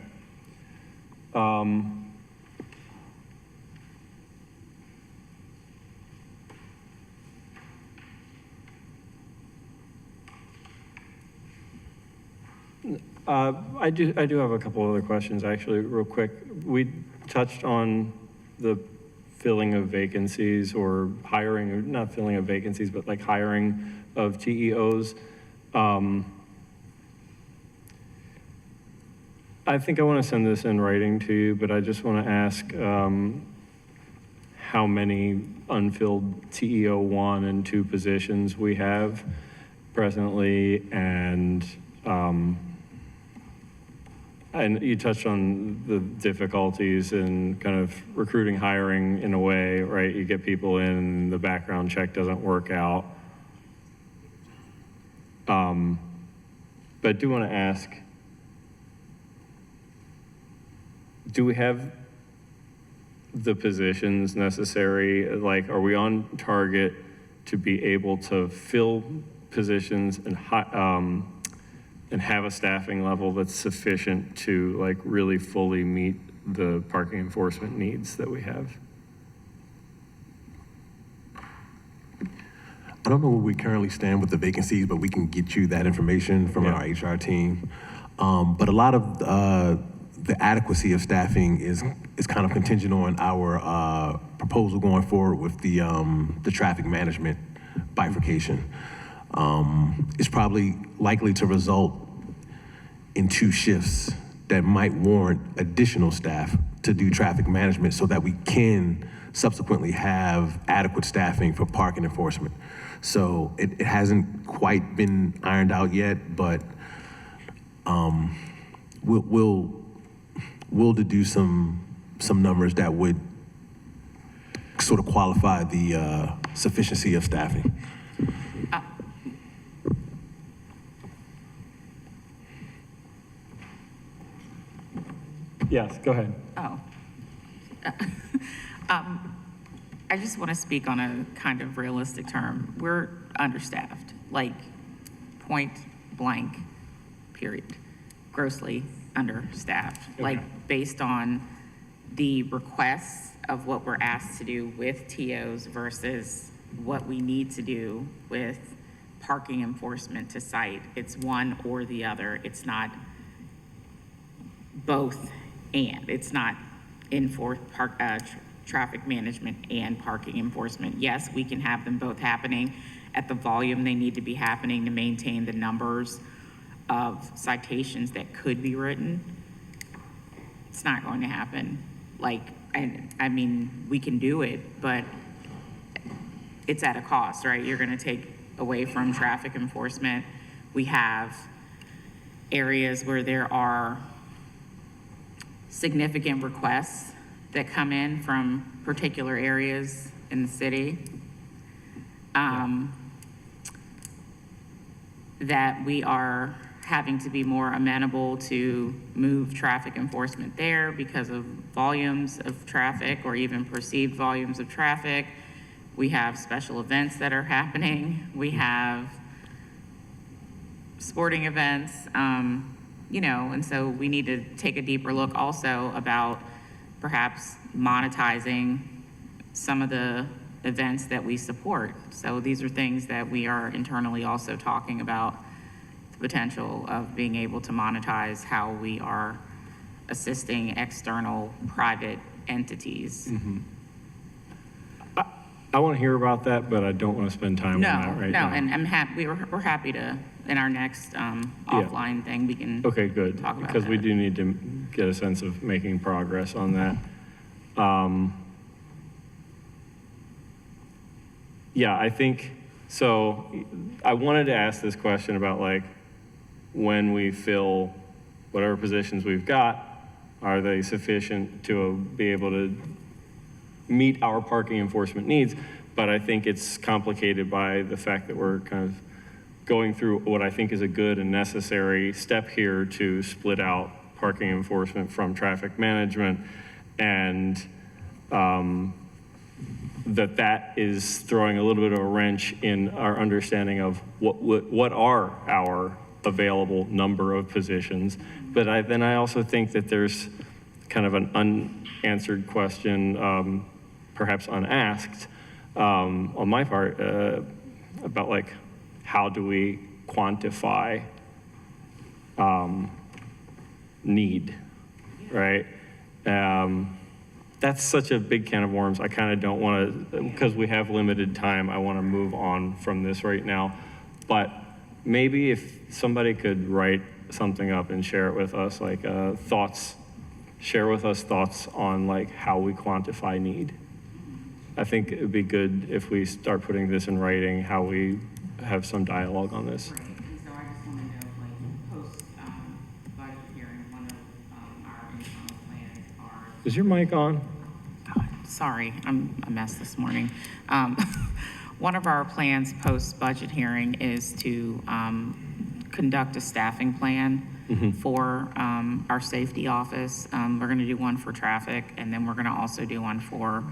A: I do have a couple other questions, actually, real quick. We touched on the filling of vacancies or hiring, or not filling of vacancies, but like hiring of TEOs. I think I want to send this in writing to you, but I just want to ask how many unfilled TEO 1 and 2 positions we have presently, and you touched on the difficulties in kind of recruiting, hiring in a way, right? You get people in, the background check doesn't work out. But I do want to ask, do we have the positions necessary? Like, are we on target to be able to fill positions and have a staffing level that's sufficient to like really fully meet the parking enforcement needs that we have?
C: I don't know where we currently stand with the vacancies, but we can get you that information from our HR team. But a lot of the adequacy of staffing is kind of contingent on our proposal going forward with the traffic management bifurcation. It's probably likely to result in 2 shifts that might warrant additional staff to do traffic management so that we can subsequently have adequate staffing for parking enforcement. So it hasn't quite been ironed out yet, but we'll deduce some numbers that would sort of qualify the sufficiency of staffing.
A: Yes, go ahead.
D: Oh. I just want to speak on a kind of realistic term. We're understaffed, like point blank, period. Grossly understaffed, like based on the requests of what we're asked to do with TOs versus what we need to do with parking enforcement to site. It's one or the other. It's not both and. It's not traffic management and parking enforcement. Yes, we can have them both happening at the volume they need to be happening to maintain the numbers of citations that could be written. It's not going to happen. Like, and I mean, we can do it, but it's at a cost, right? You're gonna take away from traffic enforcement. We have areas where there are significant requests that come in from particular areas in the city. That we are having to be more amenable to move traffic enforcement there because of volumes of traffic or even perceived volumes of traffic. We have special events that are happening. We have sporting events, you know, and so we need to take a deeper look also about perhaps monetizing some of the events that we support. So these are things that we are internally also talking about, the potential of being able to monetize how we are assisting external private entities.
A: I want to hear about that, but I don't want to spend time on
D: No,
A: that right now.
D: and I'm happy, we're happy to, in our next offline thing, we can.
A: Okay, good,
D: Talk about
A: because we
D: that.
A: do need to get a sense of making progress on that. Yeah, I think, so I wanted to ask this question about like, when we fill whatever positions we've got, are they sufficient to be able to meet our parking enforcement needs? But I think it's complicated by the fact that we're kind of going through what I think is a good and necessary step here to split out parking enforcement from traffic management, and that is throwing a little bit of a wrench in our understanding of what are our available number of positions. But then I also think that there's kind of an unanswered question, perhaps unasked, on my part, about like, how do we quantify need, right? That's such a big can of worms. I kind of don't want to, because we have limited time, I want to move on from this right now. But maybe if somebody could write something up and share it with us, like share with us thoughts on like how we quantify need. I think it would be good if we start putting this in writing, how we have some dialogue on this.
D: Right, and so I just want to know, like, post budget hearing, one of our internal plans are.
A: Is your mic on?
D: Sorry, I'm a mess this morning. One of our plans post-budget hearing is to conduct a staffing plan for our safety office. We're going to do one for traffic, and then we're going to also do one for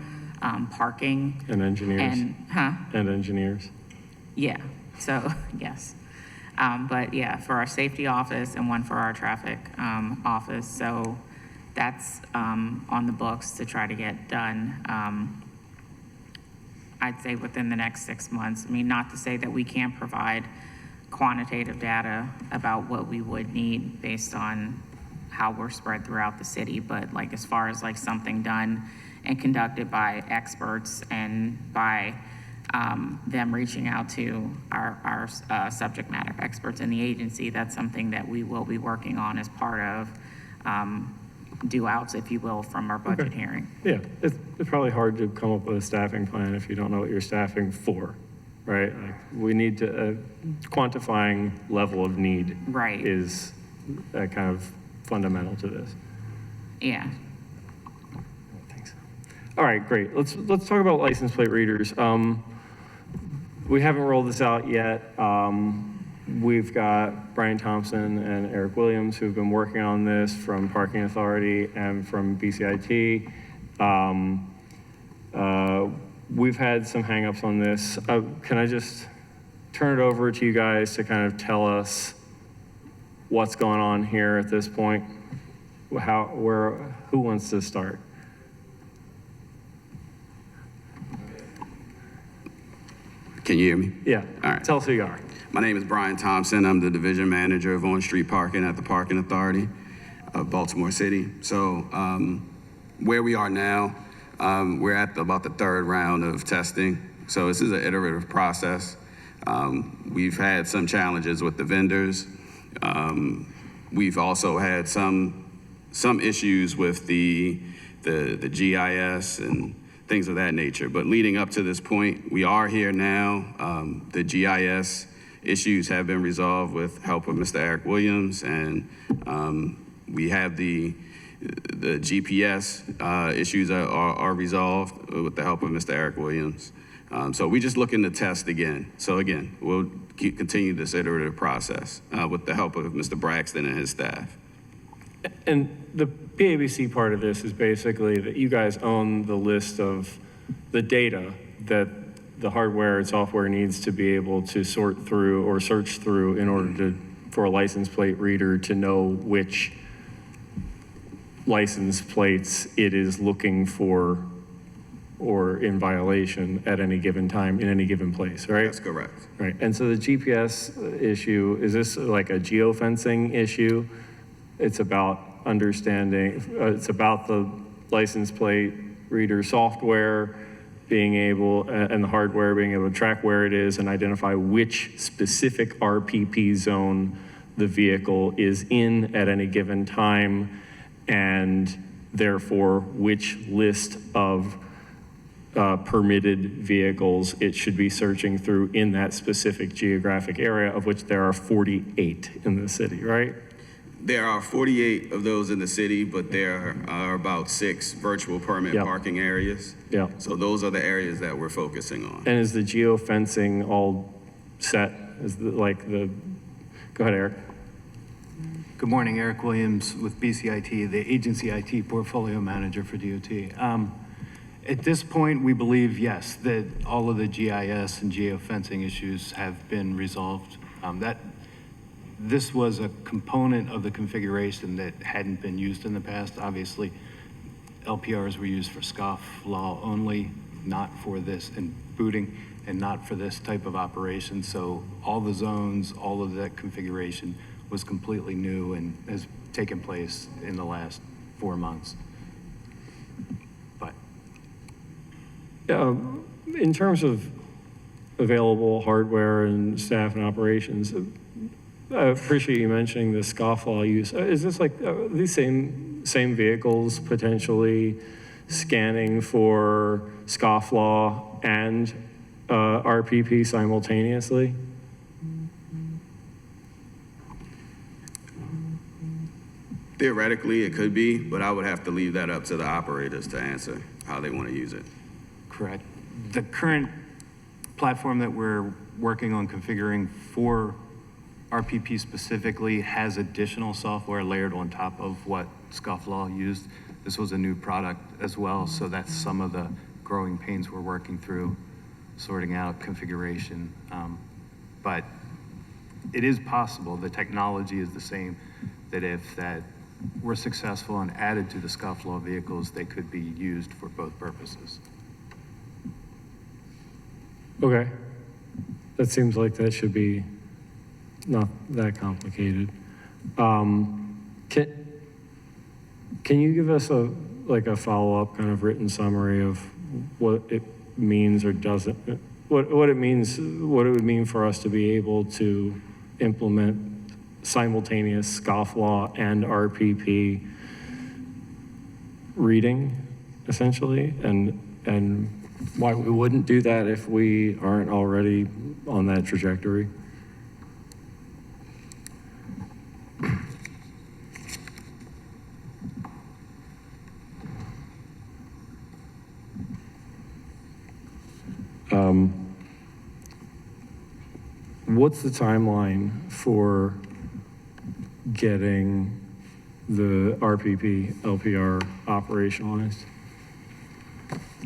D: parking.
A: And engineers. And engineers.
D: Yeah, so, yes. But yeah, for our safety office and one for our traffic office. So that's on the books to try to get done, I'd say within the next 6 months. I mean, not to say that we can't provide quantitative data about what we would need based on how we're spread throughout the city, but like as far as like something done and conducted by experts and by them reaching out to our subject matter experts in the agency, that's something that we will be working on as part of due outs, if you will, from our budget hearing.
A: Yeah, it's probably hard to come up with a staffing plan if you don't know what you're staffing for, right? Like, we need to, quantifying level of need
D: Right.
A: is kind of fundamental to this.
D: Yeah.
A: Thanks. All right, great. Let's talk about license plate readers. We haven't rolled this out yet. We've got Brian Thompson and Eric Williams who've been working on this from Parking Authority and from BCIT. We've had some hangups on this. Can I just turn it over to you guys to kind of tell us what's going on here at this point? Who wants to start?
H: Can you hear me?
A: Yeah.
H: All right.
A: Tell us who you are.
H: My name is Brian Thompson. I'm the division manager of on-street parking at the Parking Authority of Baltimore City. So where we are now, We're at about the third round of testing, so this is an iterative process. We've had some challenges with the vendors. We've also had some issues with the GIS and things of that nature. But leading up to this point, we are here now. The GIS issues have been resolved with help of Mr. Eric Williams, and we have the GPS issues are resolved with the help of Mr. Eric Williams. So we're just looking to test again. So again, we'll continue this iterative process with the help of Mr. Braxton and his staff.
A: And the PABC part of this is basically that you guys own the list of the data that the hardware and software needs to be able to sort through or search through in order for a license plate reader to know which license plates it is looking for or in violation at any given time in any given place, right?
H: That's correct.
A: Right, and so the GPS issue, is this like a geofencing issue? It's about understanding, it's about the license plate reader software being able, and the hardware being able to track where it is and identify which specific RPP zone the vehicle is in at any given time, and therefore which list of permitted vehicles it should be searching through in that specific geographic area, of which there are 48 in the city, right?
H: There are 48 of those in the city, but there are about 6 virtual permit
A: Yep.
H: parking areas.
A: Yeah.
H: So those are the areas that we're focusing on.
A: And is the geofencing all set? Is the, go ahead, Eric.
I: Good morning, Eric Williams with BCIT, the agency IT portfolio manager for DOT. At this point, we believe, yes, that all of the GIS and geofencing issues have been resolved. This was a component of the configuration that hadn't been used in the past. Obviously, LPRs were used for scoff law only, not for this, and booting, and not for this type of operation. So all the zones, all of that configuration was completely new and has taken place in the last 4 months. But
A: In terms of available hardware and staff and operations, I appreciate you mentioning the scofflaw use. Is this like these same vehicles potentially scanning for scofflaw and RPP simultaneously?
H: Theoretically, it could be, but I would have to leave that up to the operators to answer how they want to use it.
I: correct. The current platform that we're working on configuring for RPP specifically has additional software layered on top of what Scofflaw used. This was a new product as well, so that's some of the growing pains we're working through, sorting out configuration. But it is possible, the technology is the same, that if that were successful and added to the Scofflaw vehicles, they could be used for both purposes.
A: Okay. That seems like that should be not that complicated. Can you give us a follow-up kind of written summary of what it means or doesn't, what it means, what it would mean for us to be able to implement simultaneous scofflaw and RPP reading, essentially, and why we wouldn't do that if we aren't already on that trajectory? What's the timeline for getting the RPP LPR operationalized?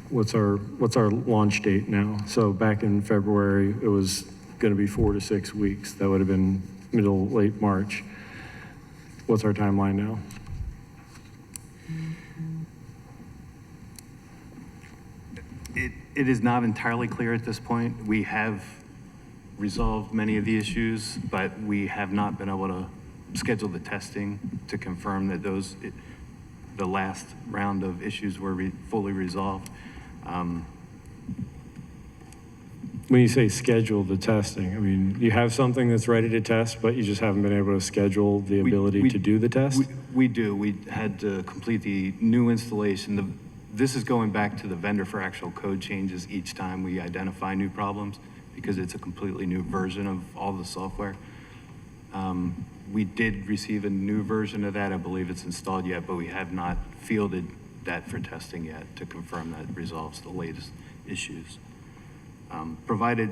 A: What's our launch date now? So back in February, it was going to be 4 to 6 weeks. That would have been middle, late March. What's our timeline now?
I: It is not entirely clear at this point. We have resolved many of the issues, but we have not been able to schedule the testing to confirm that the last round of issues were fully resolved.
A: When you say schedule the testing, I mean, you have something that's ready to test, but you just haven't been able to schedule the ability to do the test?
I: We do. We had to complete the new installation. This is going back to the vendor for actual code changes each time we identify new problems, because it's a completely new version of all the software. We did receive a new version of that. I believe it's installed yet, but we have not fielded that for testing yet to confirm that it resolves the latest issues. Provided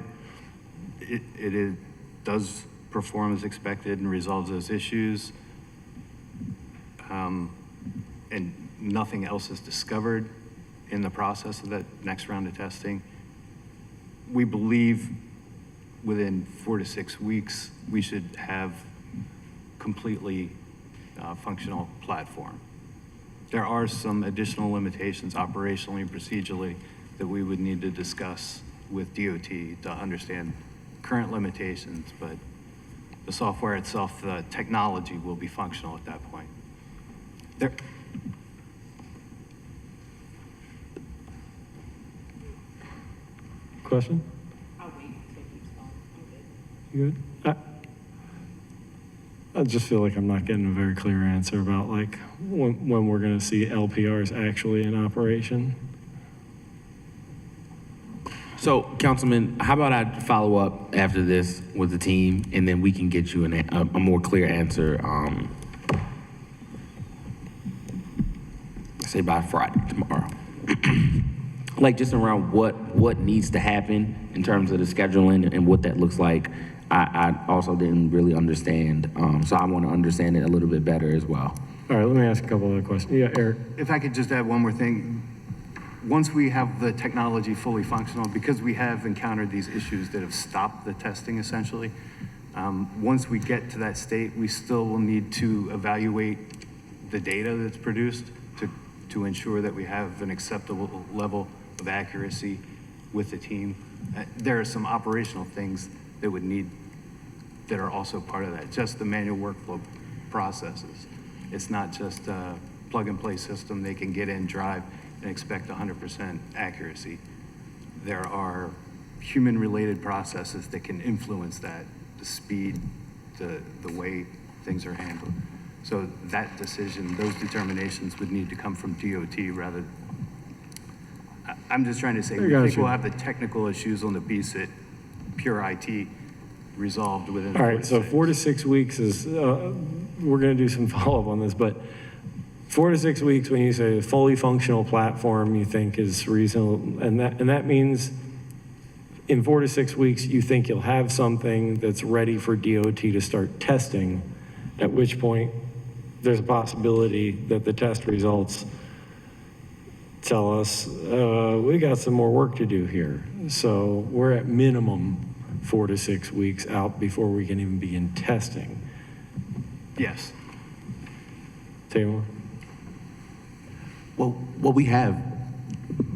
I: it does perform as expected and resolves those issues, and nothing else is discovered in the process of that next round of testing, we believe within 4 to 6 weeks, we should have completely functional platform. There are some additional limitations operationally and procedurally that we would need to discuss with DOT to understand current limitations, but the software itself, the technology will be functional at that point. There,
A: Question?
G: I'll wait until it keeps going.
A: You good? I just feel like I'm not getting a very clear answer about like when we're gonna see LPRs actually in operation.
J: So, Councilman, how about I follow up after this with the team, and then we can get you a more clear answer, say by Friday, tomorrow. Like just around what needs to happen in terms of the scheduling and what that looks like. I also didn't really understand, so I want to understand it a little bit better as well.
A: All right, let me ask a couple other questions. Yeah, Eric.
I: if I could just add one more thing. Once we have the technology fully functional, because we have encountered these issues that have stopped the testing essentially, once we get to that state, we still will need to evaluate the data that's produced to ensure that we have an acceptable level of accuracy with the team. There are some operational things that that are also part of that, just the manual workflow processes. It's not just a plug and play system they can get in, drive, and expect 100% accuracy. There are human-related processes that can influence that, the speed, the way things are handled. So that decision, those determinations would need to come from DOT rather. I'm just trying to say, we think we'll have the technical issues on the BSIT, pure IT, resolved within.
A: All right, so 4 to 6 weeks is, we're gonna do some follow-up on this, but 4 to 6 weeks, when you say a fully functional platform, you think is reasonable, and that means in 4 to 6 weeks, you think you'll have something that's ready for DOT to start testing, at which point there's a possibility that the test results tell us, we got some more work to do here. So we're at minimum 4 to 6 weeks out before we can even begin testing.
I: Yes.
A: Taylor?
C: Well, we have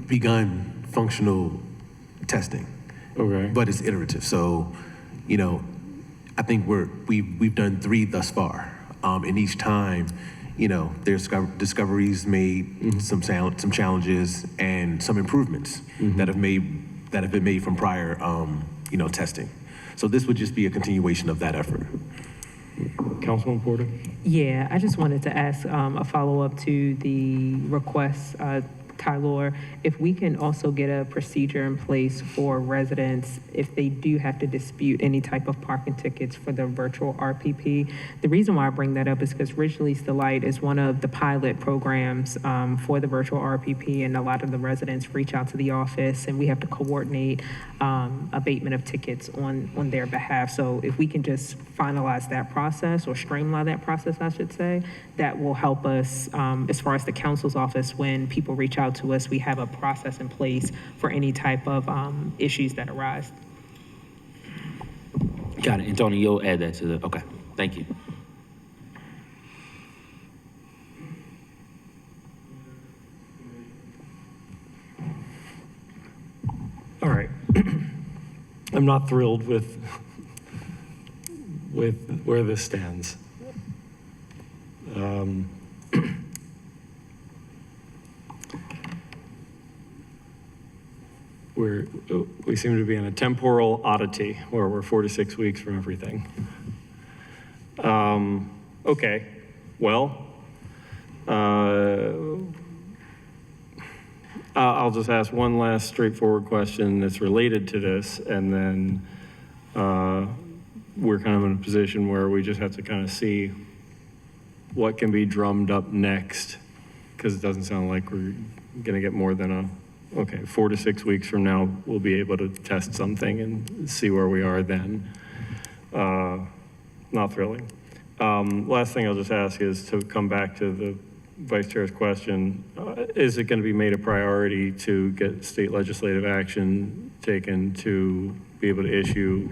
C: begun functional testing,
A: Okay.
C: but it's iterative. So, you know, I think we've done 3 thus far, and each time, you know, there's discoveries made, some challenges, and some improvements that have been made from prior, you know, testing. So this would just be a continuation of that effort.
A: Councilman Porter?
G: Yeah, I just wanted to ask a follow-up to the request, Tylor, if we can also get a procedure in place for residents if they do have to dispute any type of parking tickets for the virtual RPP. The reason why I bring that up is because Ridge Lease Delight is one of the pilot programs for the virtual RPP, and a lot of the residents reach out to the office, and we have to coordinate abatement of tickets on their behalf. So if we can just finalize that process, or streamline that process, I should say, that will help us as far as the council's office. When people reach out to us, we have a process in place for any type of issues that arise.
J: Got it. And Tony, you'll add that to the, okay, thank you.
A: All right. I'm not thrilled with where this stands. we seem to be in a temporal oddity where we're 4 to 6 weeks from everything. Okay, well, I'll just ask one last straightforward question that's related to this, and then we're kind of in a position where we just have to kind of see what can be drummed up next, because it doesn't sound like we're going to get more than 4 to 6 weeks from now, we'll be able to test something and see where we are then. Not thrilling. Last thing I'll just ask is to come back to the Vice Chair's question. Is it going to be made a priority to get state legislative action taken to be able to issue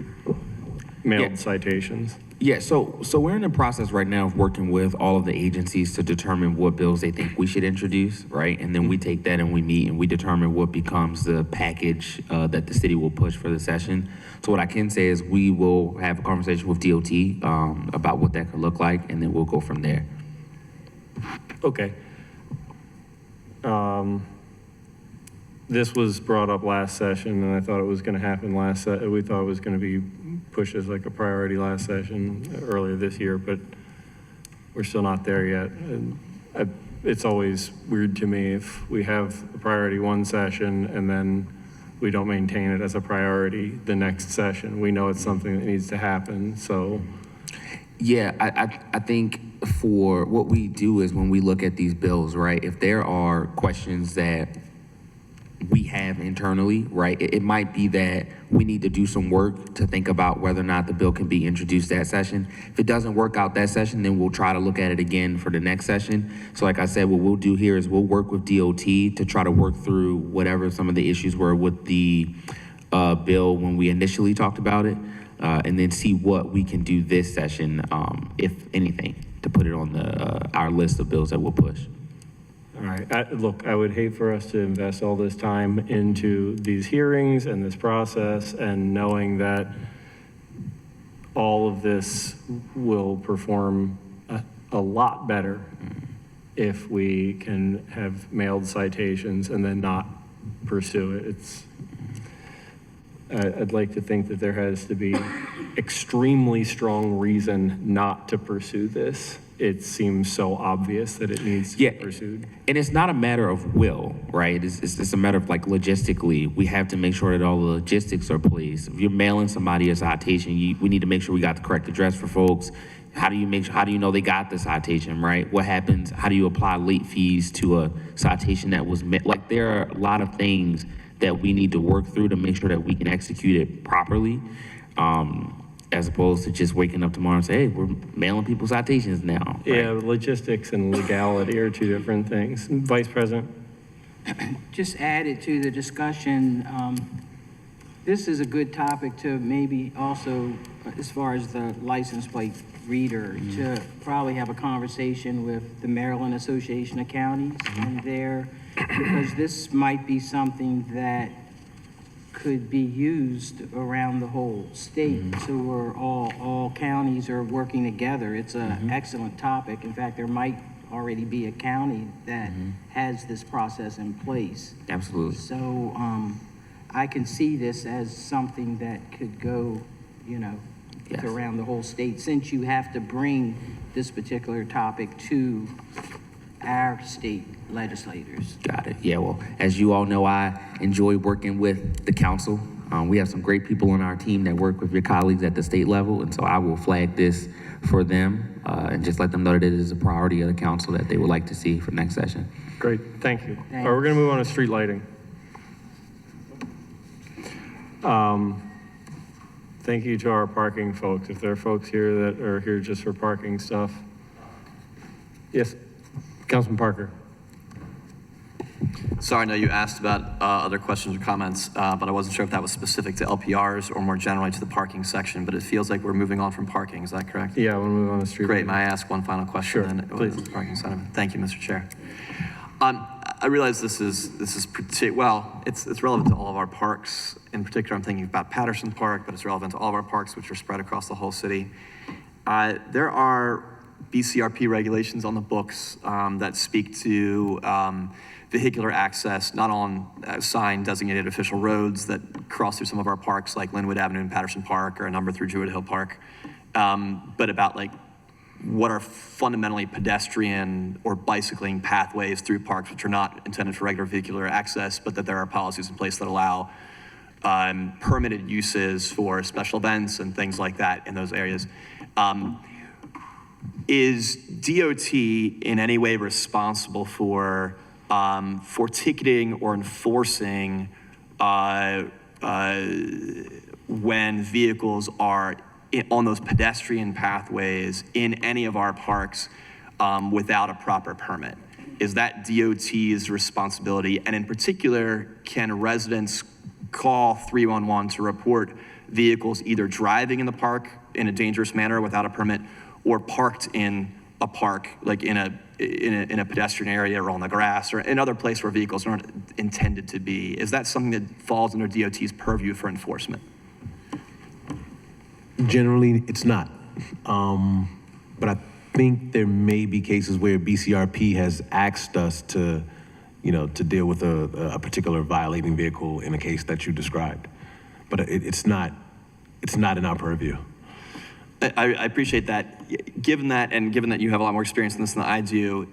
A: mailed citations?
J: Yeah, so we're in the process right now of working with all of the agencies to determine what bills they think we should introduce, right? And then we take that and we meet and we determine what becomes the package that the city will push for the session. So what I can say is we will have a conversation with DOT about what that could look like, and then we'll go from there.
A: Okay. This was brought up last session, and I thought it was going to happen we thought it was going to be pushed as like a priority last session earlier this year, but we're still not there yet. And it's always weird to me if we have a priority one session and then we don't maintain it as a priority the next session. We know it's something that needs to happen, so.
J: Yeah, I think for what we do is when we look at these bills, right, if there are questions that we have internally, right, it might be that we need to do some work to think about whether or not the bill can be introduced that session. If it doesn't work out that session, then we'll try to look at it again for the next session. So like I said, what we'll do here is we'll work with DOT to try to work through whatever some of the issues were with the bill when we initially talked about it, and then see what we can do this session, if anything, to put it on our list of bills that we'll push.
A: All right, look, I would hate for us to invest all this time into these hearings and this process and knowing that all of this will perform a lot better if we can have mailed citations and then not pursue it. I'd like to think that there has to be extremely strong reason not to pursue this. It seems so obvious that it needs to be pursued.
J: And it's not a matter of will, right? It's a matter of like logistically, we have to make sure that all the logistics are placed. If you're mailing somebody a citation, we need to make sure we got the correct address for folks. How do you know they got the citation, right? What happens? How do you apply late fees to a citation that was met? Like there are a lot of things that we need to work through to make sure that we can execute it properly. As opposed to just waking up tomorrow and say, hey, we're mailing people citations now. Right?
A: Yeah, logistics and legality are two different things. Vice President?
B: Just added to the discussion, this is a good topic to maybe also, as far as the license plate reader, to probably have a conversation with the Maryland Association of Counties and there, because this might be something that could be used around the whole state. So we're all counties are working together. It's an excellent topic. In fact, there might already be a county that has this process in place.
J: Absolutely.
B: So I can see this as something that could go,
J: Yes.
B: around the whole state, since you have to bring this particular topic to our state legislators.
J: Got it. Yeah, well, as you all know, I enjoy working with the council. We have some great people on our team that work with your colleagues at the state level, and so I will flag this for them and just let them know that it is a priority of the council that they would like to see for next session.
A: Great, thank you.
B: Thanks.
A: All right, we're going to move on to street lighting. Thank you to our parking folks. If there are folks here that are here just for parking stuff. Yes, Councilman Parker.
E: Sorry, I know you asked about other questions or comments, but I wasn't sure if that was specific to LPRs or more generally to the parking section, but it feels like we're moving on from parking. Is that correct?
A: Yeah, we'll move on to street.
E: Great. May I ask one final question?
A: Sure,
E: then?
A: please.
E: The parking side of it. Thank you, Mr. Chair. I realize this is it's relevant to all of our parks. In particular, I'm thinking about Patterson Park, but it's relevant to all of our parks, which are spread across the whole city. There are BCRP regulations on the books that speak to vehicular access, not on signed designated official roads that cross through some of our parks like Linwood Avenue and Patterson Park or a number through Druid Hill Park, but about like what are fundamentally pedestrian or bicycling pathways through parks which are not intended for regular vehicular access, but that there are policies in place that allow permitted uses for special events and things like that in those areas. Is DOT in any way responsible for ticketing or enforcing when vehicles are on those pedestrian pathways in any of our parks without a proper permit? Is that DOT's responsibility? And in particular, can residents call 311 to report vehicles either driving in the park in a dangerous manner without a permit or parked in a park, like in a pedestrian area or on the grass or in other place where vehicles aren't intended to be? Is that something that falls under DOT's purview for enforcement?
C: Generally, it's not. But I think there may be cases where BCRP has asked us to, to deal with a particular violating vehicle in a case that you described. But it's not in our purview.
E: I appreciate that. Given that, and given that you have a lot more experience in this than I do,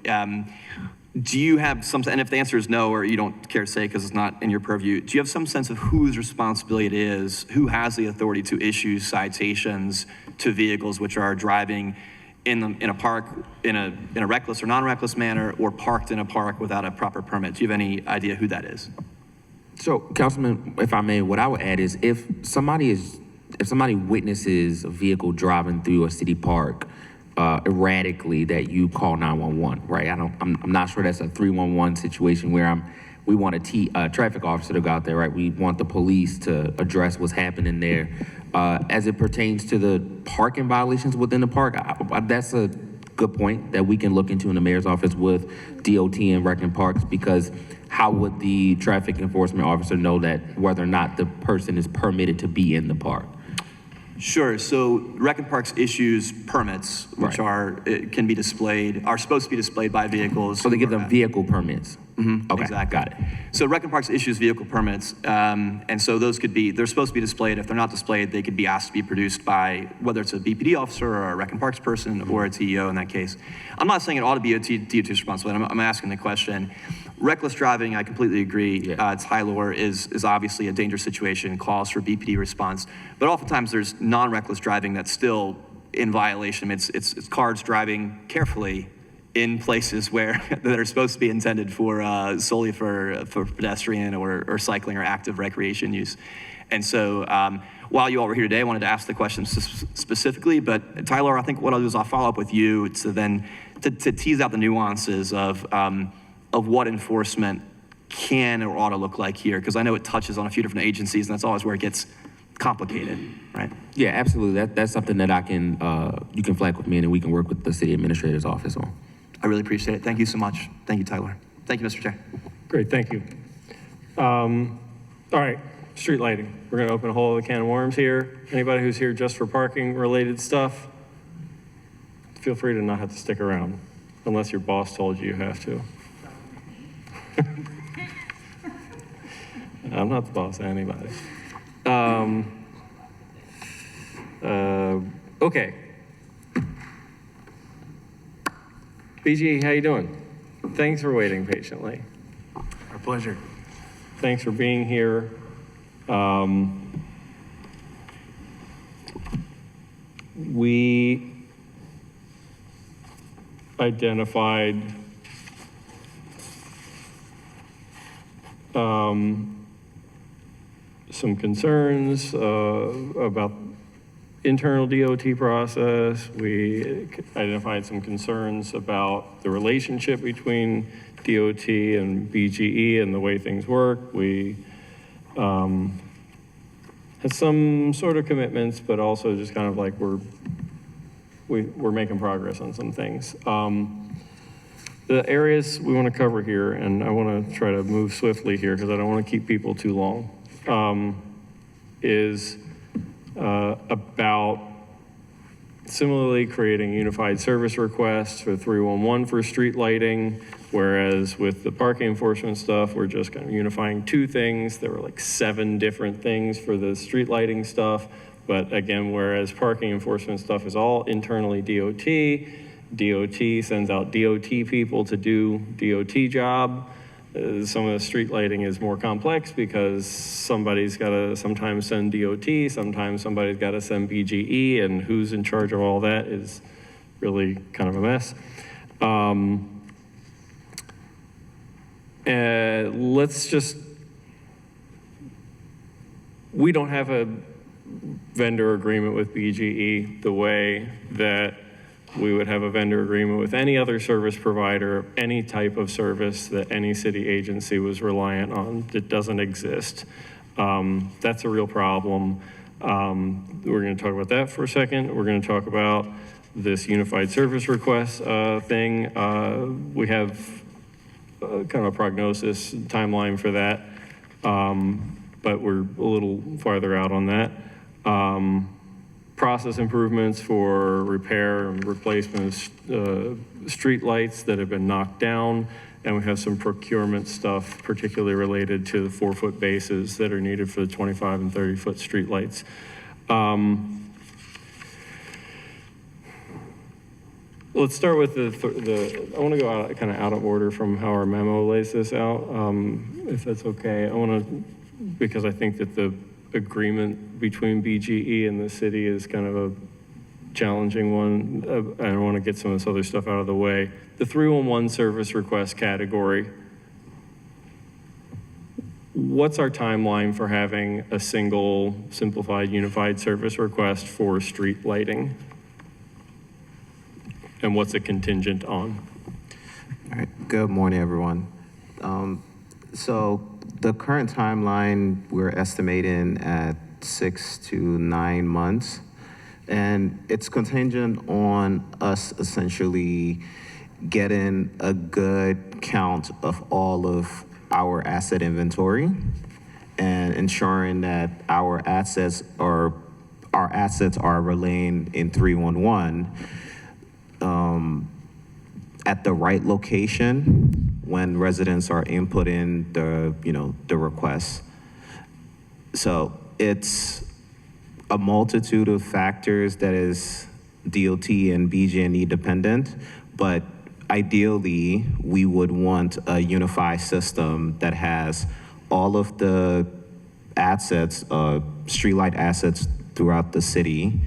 E: do you have some, and if the answer is no, or you don't care to say because it's not in your purview, do you have some sense of whose responsibility it is, who has the authority to issue citations to vehicles which are driving in a park in a reckless or non-reckless manner, or parked in a park without a proper permit? Do you have any idea who that is?
J: So, Councilman, if I may, what I would add is if somebody witnesses a vehicle driving through a city park erratically, that you call 911, right? I'm not sure that's a 311 situation where we want a traffic officer to go out there, right? We want the police to address what's happening there. As it pertains to the parking violations within the park, that's a good point that we can look into in the mayor's office with DOT and Rec and Parks, because how would the traffic enforcement officer know that whether or not the person is permitted to be in the park?
E: Sure. So Rec and Parks issues permits, which
J: Right.
E: can be displayed, are supposed to be displayed by vehicles.
J: So they give them vehicle permits? Okay,
E: Exactly.
J: got it.
E: So Rec and Parks issues vehicle permits, and so those they're supposed to be displayed. If they're not displayed, they could be asked to be produced by, whether it's a BPD officer or a Rec and Parks person or a TEO in that case. I'm not saying it ought to be a DOT's responsibility. I'm asking the question. Reckless driving, I completely agree.
J: Yeah.
E: Tyler is obviously a dangerous situation, calls for BPD response. But oftentimes there's non-reckless driving that's still in violation. It's cars driving carefully in places where that are supposed to be intended for solely for pedestrian or cycling or active recreation use. And so while you all were here today, I wanted to ask the question specifically, but Tyler, I think what I'll do is I'll follow up with you to tease out the nuances of what enforcement can or ought to look like here, because I know it touches on a few different agencies, and that's always where it gets complicated, right?
J: Yeah, absolutely. That's something that you can flag with me, and we can work with the city administrator's office on.
E: I really appreciate it. Thank you so much. Thank you, Tyler. Thank you, Mr. Chair.
A: Great, thank you. All right, street lighting. We're gonna open a whole other can of worms here. Anybody who's here just for parking related stuff, feel free to not have to stick around, unless your boss told you you have to. I'm not the boss of anybody. Okay. BG, how you doing? Thanks for waiting patiently.
C: Our pleasure.
A: Thanks for being here. We identified some concerns about internal DOT process. We identified some concerns about the relationship between DOT and BGE and the way things work. We had some sort of commitments, but also just kind of like we're making progress on some things. The areas we want to cover here, and I want to try to move swiftly here because I don't want to keep people too long, is about Similarly, creating unified service requests for 311 for street lighting, whereas with the parking enforcement stuff, we're just kind of unifying two things. There were like 7 different things for the street lighting stuff. But again, whereas parking enforcement stuff is all internally DOT, DOT sends out DOT people to do DOT job. Some of the street lighting is more complex because somebody's got to sometimes send DOT, sometimes somebody's got to send BGE, and who's in charge of all that is really kind of a mess. Let's just, we don't have a vendor agreement with BGE the way that we would have a vendor agreement with any other service provider, any type of service that any city agency was reliant on that doesn't exist. That's a real problem. We're going to talk about that for a second. We're going to talk about this unified service request thing. We have kind of a prognosis timeline for that, but we're a little farther out on that. Process improvements for repair and replacement of street lights that have been knocked down, and we have some procurement stuff particularly related to the 4-foot bases that are needed for the 25 and 30-foot street lights. Let's start with I want to go kind of out of order from how our memo lays this out, if that's okay. Because I think that the agreement between BGE and the city is kind of a challenging one. I want to get some of this other stuff out of the way. The 311 service request category. What's our timeline for having a single, simplified, unified service request for street lighting? And what's it contingent on?
F: All right, good morning, everyone. So the current timeline, we're estimating at 6 to 9 months. And it's contingent on us essentially getting a good count of all of our asset inventory and ensuring that our assets are relaying in 311 at the right location when residents are inputting the requests. So it's a multitude of factors that is DOT and BG&E dependent, but ideally we would want a unified system that has all of the assets, streetlight assets throughout the city,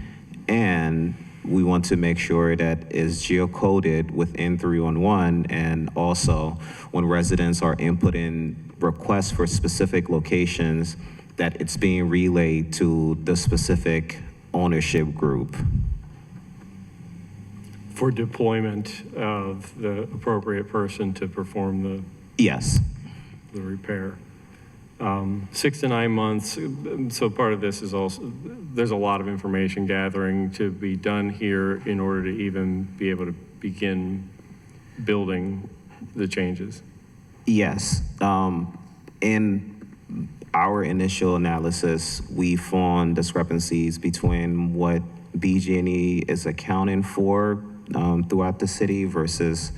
F: and we want to make sure that is geocoded within 311, and also when residents are inputting requests for specific locations, that it's being relayed to the specific ownership group.
A: For deployment of the appropriate person to perform the
F: Yes.
A: repair. 6 to 9 months, so part of this is also, there's a lot of information gathering to be done here in order to even be able to begin building the changes.
F: Yes. In our initial analysis, we found discrepancies between what BG&E is accounting for throughout the city versus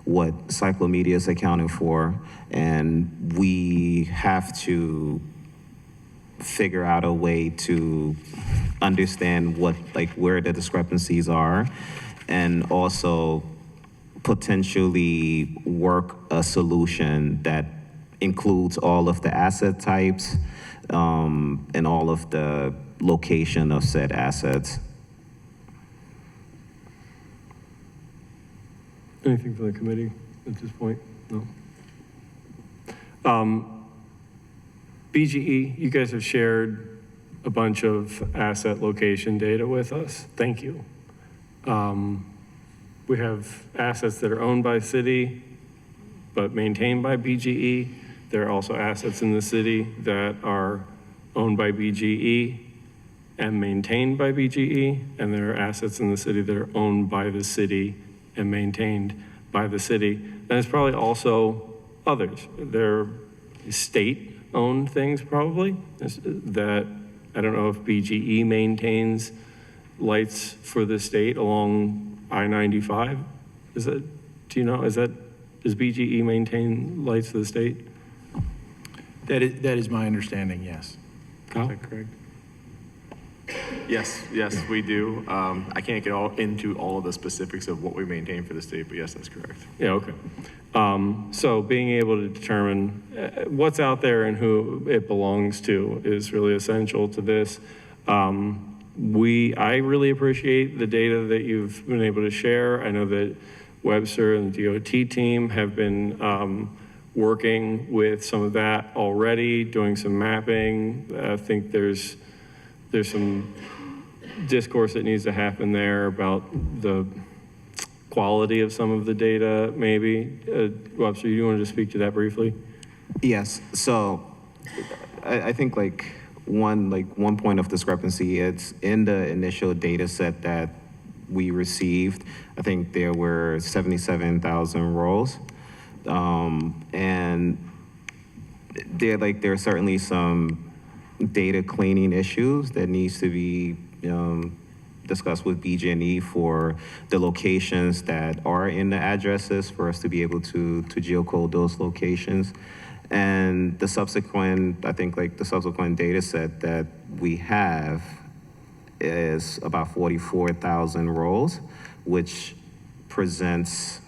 F: what Cyclomedia is accounting for, and we have to figure out a way to understand where the discrepancies are, and also potentially work a solution that includes all of the asset types and all of the location of said assets.
A: Anything from the committee at this point? No. BGE, you guys have shared a bunch of asset location data with us. Thank you. We have assets that are owned by city, but maintained by BGE. There are also assets in the city that are owned by BGE and maintained by BGE, and there are assets in the city that are owned by the city and maintained by the city. And there's probably also others. There are state-owned things probably that I don't know if BGE maintains lights for the state along I-95? Is that, do you know, does BGE maintain lights for the state?
K: That is my understanding, yes.
A: Kyle?
K: Is that correct?
L: Yes, we do. I can't get into all of the specifics of what we maintain for the state, but yes, that's correct.
A: Yeah, okay. So being able to determine what's out there and who it belongs to is really essential to this. I really appreciate the data that you've been able to share. I know that Webster and the DOT team have been working with some of that already, doing some mapping. I think there's some discourse that needs to happen there about the quality of some of the data, maybe. Webster, you wanted to speak to that briefly?
F: Yes, so I think one point of discrepancy, it's in the initial data set that we received, I think there were 77,000 roles. And there are certainly some data cleaning issues that needs to be discussed with BG&E for the locations that are in the addresses for us to be able to geocode those locations. And the subsequent, I think the subsequent data set that we have is about 44,000 roles, which presents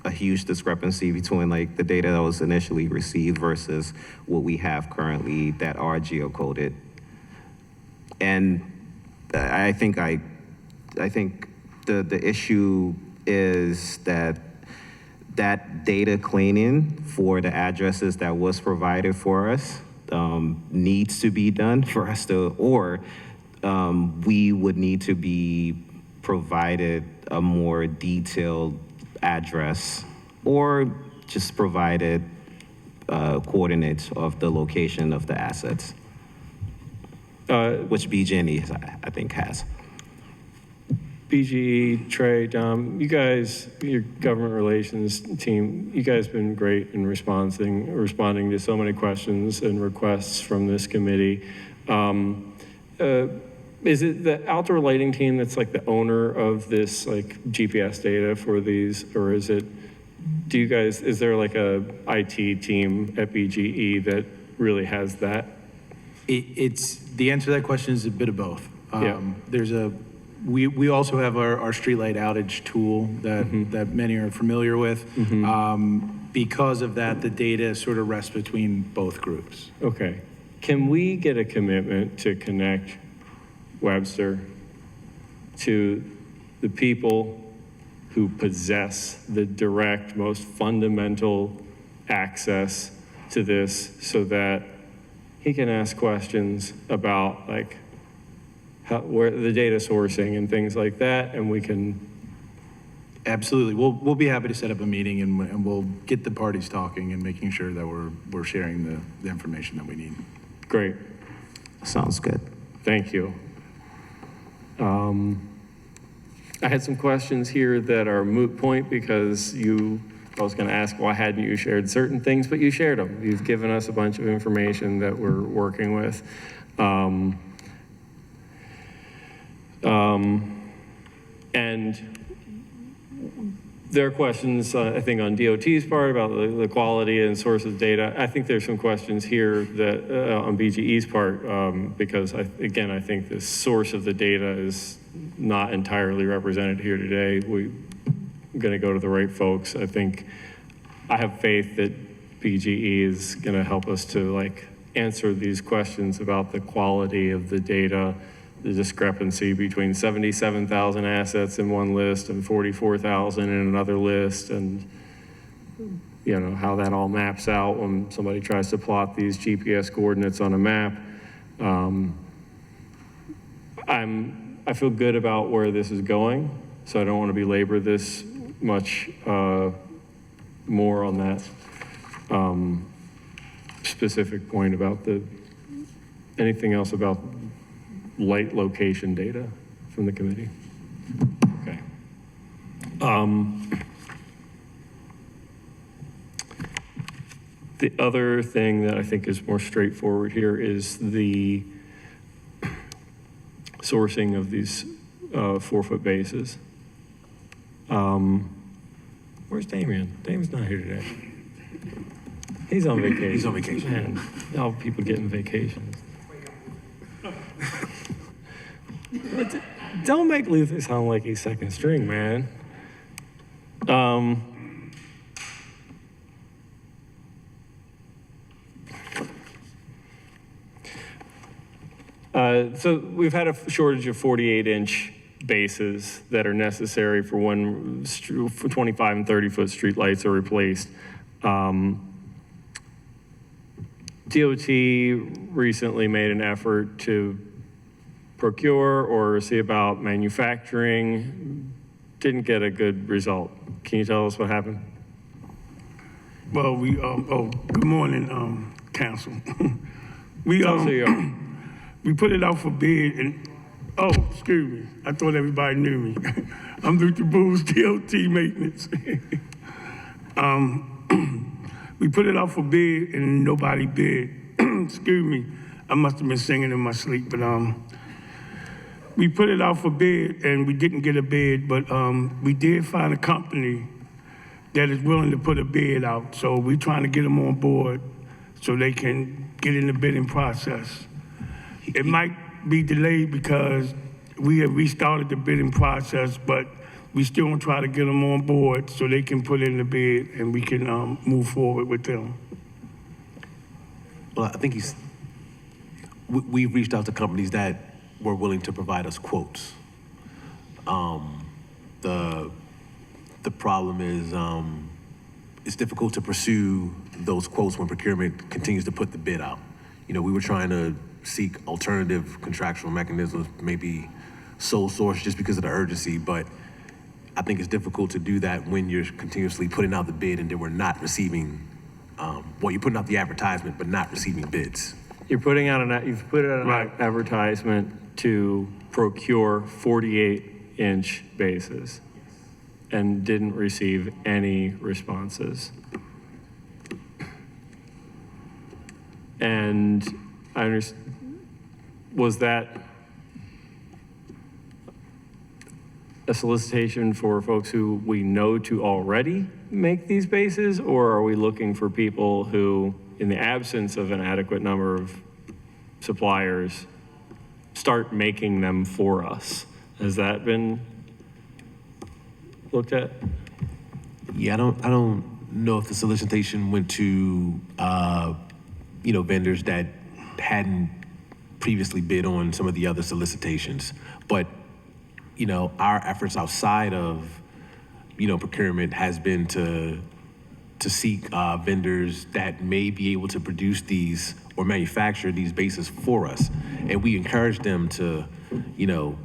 F: a huge discrepancy between the data that was initially received versus what we have currently that are geocoded. And I think the issue is that data cleaning for the addresses that was provided for us needs to be done for us to, or we would need to be provided a more detailed address or just provided coordinates of the location of the assets, which BG&E, I think, has.
A: BGE, Trey, Dom, you guys, your government relations team, you guys have been great in responding to so many questions and requests from this committee. Is it the outdoor lighting team that's the owner of this GPS data for these, or is there a IT team at BGE that really has that?
K: It's the answer to that question is a bit of both.
A: Yeah.
K: We also have our streetlight outage tool that many are familiar with. Because of that, the data sort of rests between both groups.
A: Okay. Can we get a commitment to connect Webster to the people who possess the direct, most fundamental access to this so that he can ask questions about where the data sourcing and things like that, and we can.
K: Absolutely, we'll be happy to set up a meeting and we'll get the parties talking and making sure that we're sharing the information that we need.
A: Great.
F: Sounds good.
A: Thank you. I had some questions here that are moot point because I was going to ask why hadn't you shared certain things, but you shared them. You've given us a bunch of information that we're working with. And there are questions, I think, on DOT's part about the quality and source of data. I think there's some questions here that on BGE's part, because I think the source of the data is not entirely represented here today. We're going to go to the right folks. I have faith that BGE is going to help us to answer these questions about the quality of the data, the discrepancy between 77,000 assets in one list and 44,000 in another list, and how that all maps out when somebody tries to plot these GPS coordinates on a map. I feel good about where this is going, so I don't want to belabor this much more on that specific point about anything else about light location data from the committee? Okay. The other thing that I think is more straightforward here is the sourcing of these 4-foot bases. Where's Damien? Damien's not here today. He's on vacation.
C: He's on vacation.
A: Man, all people getting vacations. Don't make Luther sound like he's second string, man. So we've had a shortage of 48-inch bases that are necessary for when for 25 and 30-foot streetlights are replaced. DOT recently made an effort to procure or see about manufacturing, didn't get a good result. Can you tell us what happened?
M: Well, good morning, council. we we put it out for bid and, excuse me, I thought everybody knew me. I'm Luther Booz, DOT maintenance. We put it out for bid and nobody bid. Excuse me, I must have been singing in my sleep, but we put it out for bid and we didn't get a bid, but we did find a company that is willing to put a bid out. So we're trying to get them on board so they can get in the bidding process. It might be delayed because we have restarted the bidding process, but we still want to try to get them on board so they can put in the bid and we can move forward with them.
C: Well, I think we've reached out to companies that were willing to provide us quotes. The problem is it's difficult to pursue those quotes when procurement continues to put the bid out. You know, we were trying to seek alternative contractual mechanisms, maybe sole source just because of the urgency, but I think it's difficult to do that when you're continuously putting out the bid and then we're not receiving, you're putting out the advertisement but not receiving bids.
A: You've put out an advertisement to procure 48-inch bases and didn't receive any responses. And I understand, was that a solicitation for folks who we know to already make these bases, or are we looking for people who, in the absence of an adequate number of suppliers, start making them for us? Has that been looked at?
C: Yeah, I don't know if the solicitation went to vendors that hadn't previously bid on some of the other solicitations, but our efforts outside of procurement has been to seek vendors that may be able to produce these or manufacture these bases for us, and we encourage them to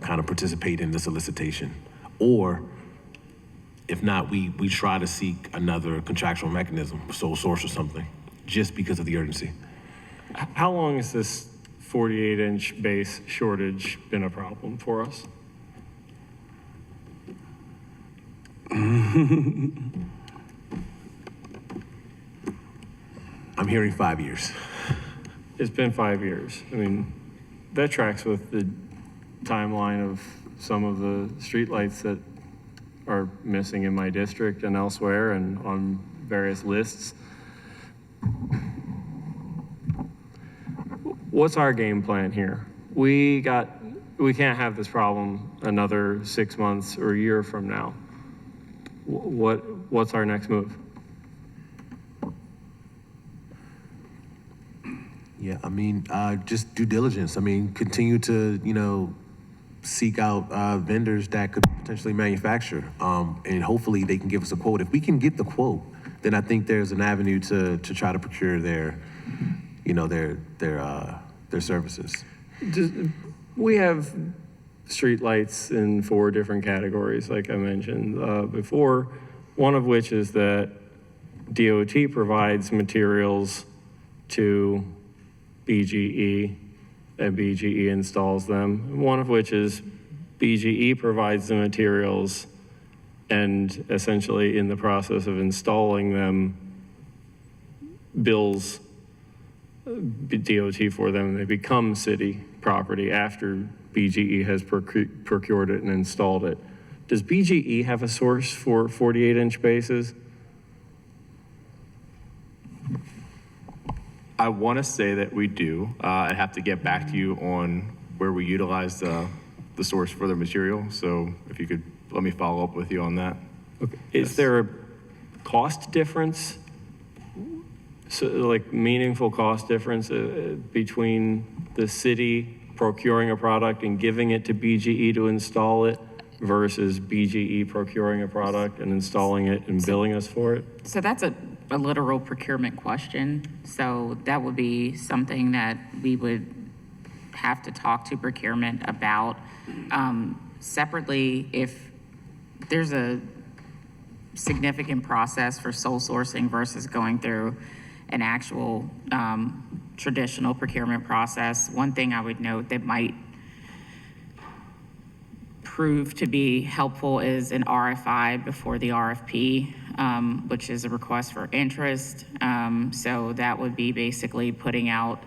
C: kind of participate in the solicitation, or if not, we try to seek another contractual mechanism, sole source or something, just because of the urgency.
A: How long has this 48-inch base shortage been a problem for us?
C: I'm hearing 5 years.
A: It's been 5 years. I mean, that tracks with the timeline of some of the streetlights that are missing in my district and elsewhere and on various lists. What's our game plan here? We can't have this problem another 6 months or a year from now. What's our next move?
C: Yeah, I mean, just due diligence. I mean, continue to, seek out vendors that could potentially manufacture, and hopefully they can give us a quote. If we can get the quote, then I think there's an avenue to try to procure their services.
A: We have streetlights in 4 different categories, like I mentioned before, one of which is that DOT provides materials to BGE, and BGE installs them. One of which is BGE provides the materials and essentially in the process of installing them, bills DOT for them, and they become city property after BGE has procured it and installed it. Does BGE have a source for 48-inch bases?
L: I want to say that we do. I'd have to get back to you on where we utilize the source for the material. So if you could let me follow up with you on that.
A: Okay. Is there a cost difference? So like meaningful cost difference between the city procuring a product and giving it to BGE to install it versus BGE procuring a product and installing it and billing us for it?
D: So that's a literal procurement question. So that would be something that we would have to talk to procurement about. Separately, if there's a significant process for sole sourcing versus going through an actual traditional procurement process, one thing I would note that might prove to be helpful is an RFI before the RFP, which is a request for interest. So that would be basically putting out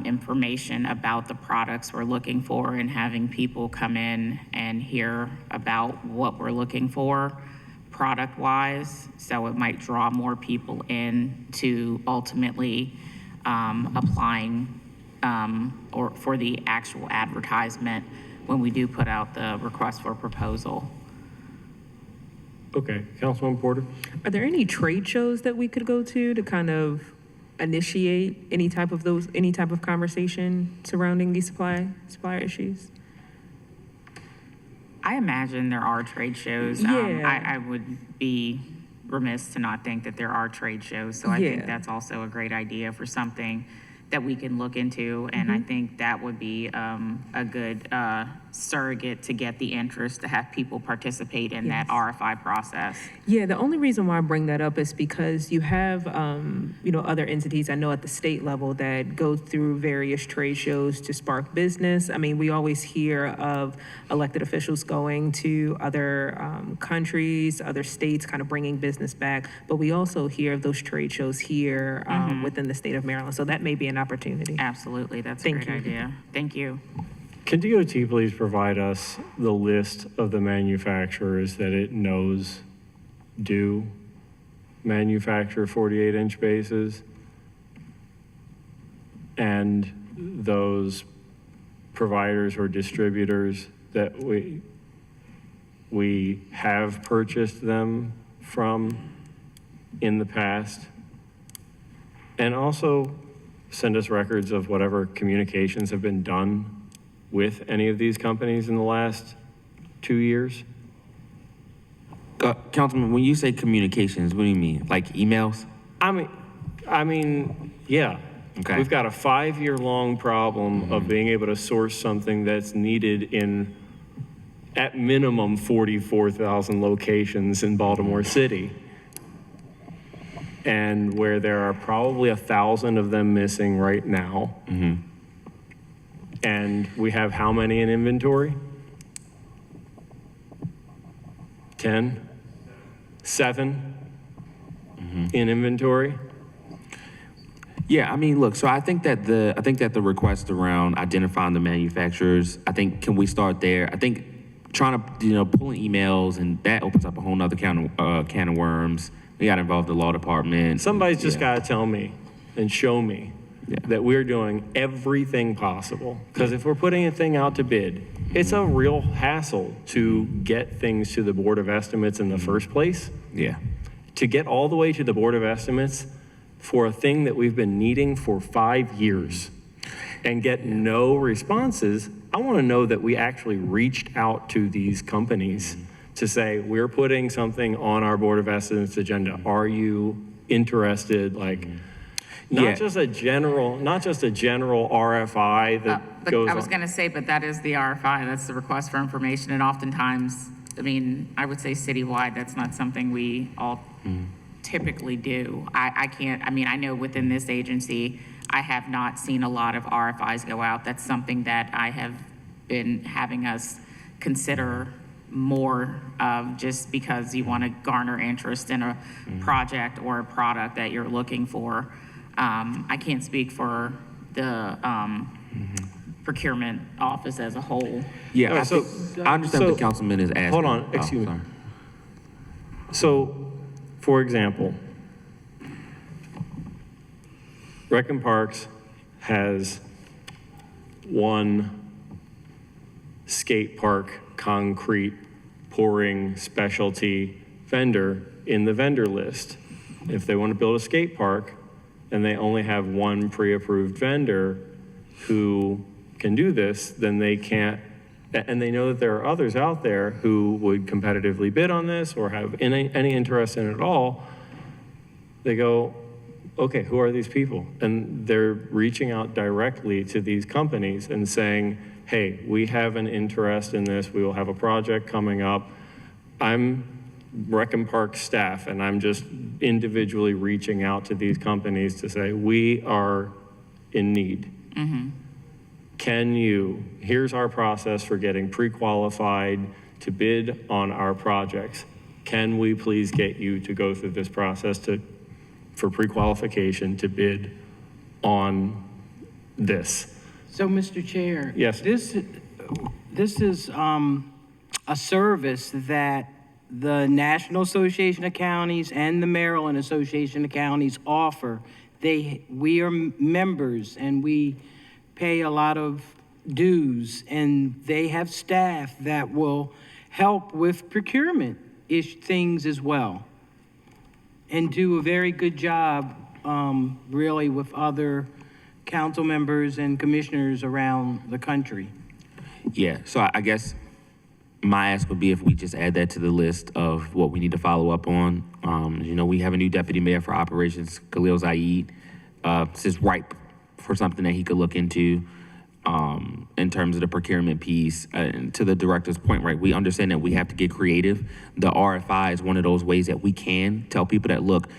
D: information about the products we're looking for and having people come in and hear about what we're looking for product-wise. So it might draw more people in to ultimately applying or for the actual advertisement when we do put out the request for proposal.
A: Okay, Councilwoman Porter?
G: Are there any trade shows that we could go to kind of initiate any type of conversation surrounding these supplier issues?
D: I imagine there are trade shows.
G: Yeah.
D: I would be remiss to not think that there are trade shows. So I think
G: Yeah.
D: that's also a great idea for something that we can look into. And I think that would be a good surrogate to get the interest to have people participate in that RFI process.
G: Yeah, the only reason why I bring that up is because you have, other entities, I know at the state level, that go through various trade shows to spark business. I mean, we always hear of elected officials going to other countries, other states, kind of bringing business back. But we also hear of those trade shows here within the state of Maryland. So that may be an opportunity.
D: Absolutely, that's a
G: Thank
D: great
G: you.
D: idea. Thank you.
A: Can DOT please provide us the list of the manufacturers that it knows do manufacture 48-inch bases? And those providers or distributors that we have purchased them from in the past? And also send us records of whatever communications have been done with any of these companies in the last 2 years?
J: Councilman, when you say communications, what do you mean? Like emails?
A: I mean, yeah.
J: Okay.
A: We've got a 5-year-long problem of being able to source something that's needed in, at minimum, 44,000 locations in Baltimore City. And where there are probably 1,000 of them missing right now. And we have how many in inventory? 10? 7 in inventory?
J: Yeah, I mean, look, so I think that the request around identifying the manufacturers, I think, can we start there? I think trying to, pulling emails, and that opens up a whole nother can of worms. We got to involve the law department.
A: Somebody's just got to tell me and show me that we're doing everything possible. Because if we're putting a thing out to bid, it's a real hassle to get things to the Board of Estimates in the first place.
J: Yeah.
A: To get all the way to the Board of Estimates for a thing that we've been needing for 5 years and get no responses, I want to know that we actually reached out to these companies to say, we're putting something on our Board of Estimates agenda. Are you interested? Like, not just a general RFI that
D: But
A: goes
D: I was
A: on.
D: going to say, but that is the RFI, that's the request for information, and oftentimes, I mean, I would say citywide, that's not something we all typically do. I know within this agency, I have not seen a lot of RFIs go out. That's something that I have been having us consider more of, just because you want to garner interest in a project or a product that you're looking for. I can't speak for the procurement office as a whole.
J: Yeah,
A: All right,
J: I think, I understand what
A: so-
J: the councilman is asking.
A: Hold on,
J: Oh,
A: excuse me.
J: sorry.
A: So, for example, Rec and Parks has one skate park concrete pouring specialty vendor in the vendor list. If they want to build a skate park and they only have one pre-approved vendor who can do this, then they can't, and they know that there are others out there who would competitively bid on this or have any interest in it at all, they go, okay, who are these people? And they're reaching out directly to these companies and saying, hey, we have an interest in this. We will have a project coming up. I'm Rec and Park staff, and I'm just individually reaching out to these companies to say, we are in need. Can you, here's our process for getting pre-qualified to bid on our projects. Can we please get you to go through this process for pre-qualification to bid on this?
B: So, Mr. Chair.
A: Yes.
B: This is a service that the National Association of Counties and the Maryland Association of Counties offer. We are members and we pay a lot of dues, and they have staff that will help with procurement-ish things as well, and do a very good job, really, with other council members and commissioners around the country.
J: Yeah, so I guess my ask would be if we just add that to the list of what we need to follow up on. You know, we have a new deputy mayor for operations, Khalil Zaid. This is ripe for something that he could look into in terms of the procurement piece. And to the director's point, right, we understand that we have to get creative. The RFI is one of those ways that we can tell people that, look,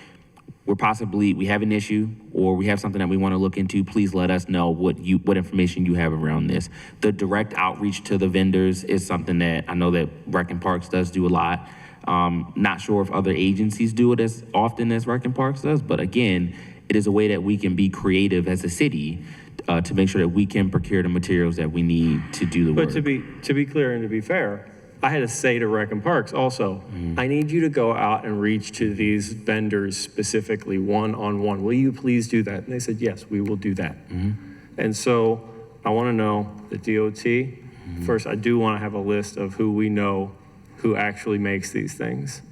J: we have an issue or we have something that we want to look into. Please let us know what information you have around this. The direct outreach to the vendors is something that I know that Rec and Parks does do a lot. Not sure if other agencies do it as often as Rec and Parks does, but again, it is a way that we can be creative as a city to make sure that we can procure the materials that we need to do the work.
A: But to be clear and to be fair, I had to say to Rec and Parks also, I need you to go out and reach to these vendors specifically one-on-one. Will you please do that? And they said, yes, we will do that. And so I want to know the DOT. First, I do want to have a list of who we know who actually makes these things.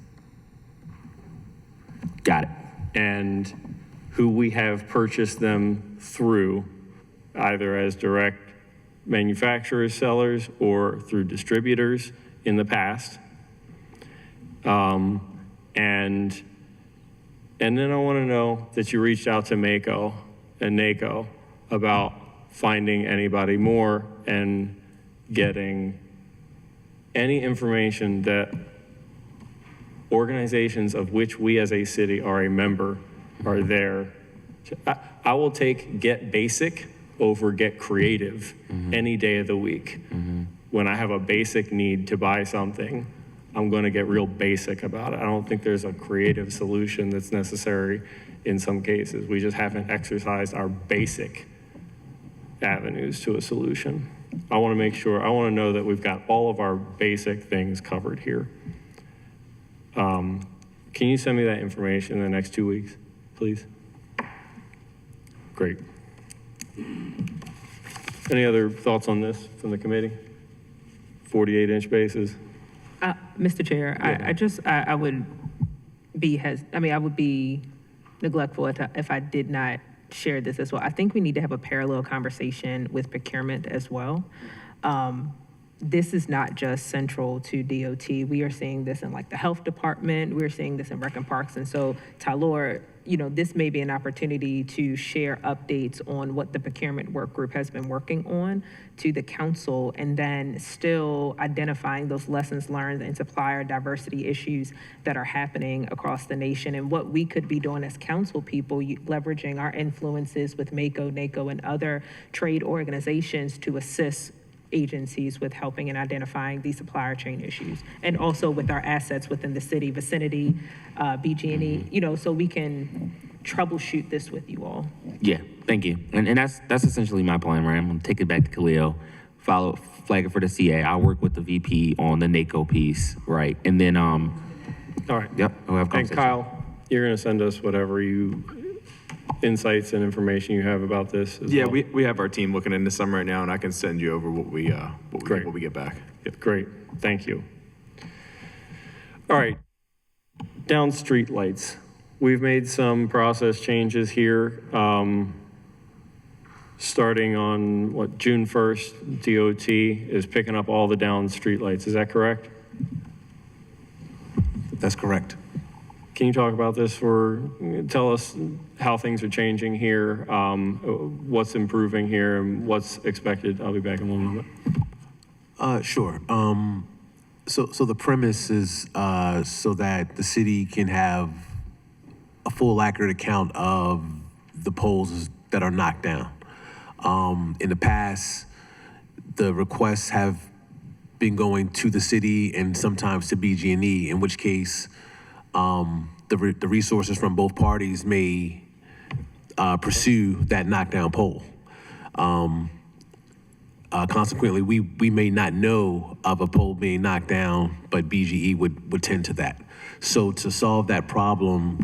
J: Got it.
A: And who we have purchased them through, either as direct manufacturers, sellers, or through distributors in the past. And then I want to know that you reached out to Mako and NACO about finding anybody more and getting any information that organizations of which we as a city are a member are there. I will take get basic over get creative any day of the week. When I have a basic need to buy something, I'm going to get real basic about it. I don't think there's a creative solution that's necessary in some cases. We just haven't exercised our basic avenues to a solution. I want to know that we've got all of our basic things covered here. Can you send me that information in the next 2 weeks, please? Great. Any other thoughts on this from the committee? 48-inch bases?
G: Mr. Chair, I would be neglectful if I did not share this as well. I think we need to have a parallel conversation with procurement as well. This is not just central to DOT. We are seeing this in like the health department. We're seeing this in Rec and Parks. And so, Tylor, this may be an opportunity to share updates on what the procurement work group has been working on to the council, and then still identifying those lessons learned and supplier diversity issues that are happening across the nation, and what we could be doing as council people, leveraging our influences with Mako, NACO, and other trade organizations to assist agencies with helping and identifying these supplier chain issues, and also with our assets within the city vicinity, BG&E, so we can troubleshoot this with you all.
J: Yeah, thank you. And that's essentially my plan, right? I'm gonna take it back to Khalil, flag it for the CA. I'll work with the VP on the NACO piece, right? And then,
A: All right.
J: yep, we'll have
A: And
J: conversation.
A: Kyle, you're going to send us whatever insights and information you have about this as
L: Yeah,
A: well?
L: we have our team looking into some right now, and I can send you over what we
A: Great.
L: get back.
A: Yep, great, thank you. All right, down street lights. We've made some process changes here. Starting on, June 1st, DOT is picking up all the down street lights. Is that correct?
C: That's correct.
A: Can you talk about this tell us how things are changing here, what's improving here, and what's expected? I'll be back in 1 moment.
C: Sure. So the premise is so that the city can have a full, accurate account of the poles that are knocked down. In the past, the requests have been going to the city and sometimes to BG&E, in which case the resources from both parties may pursue that knockdown pole. Consequently, we may not know of a pole being knocked down, but BGE would tend to that. So to solve that problem,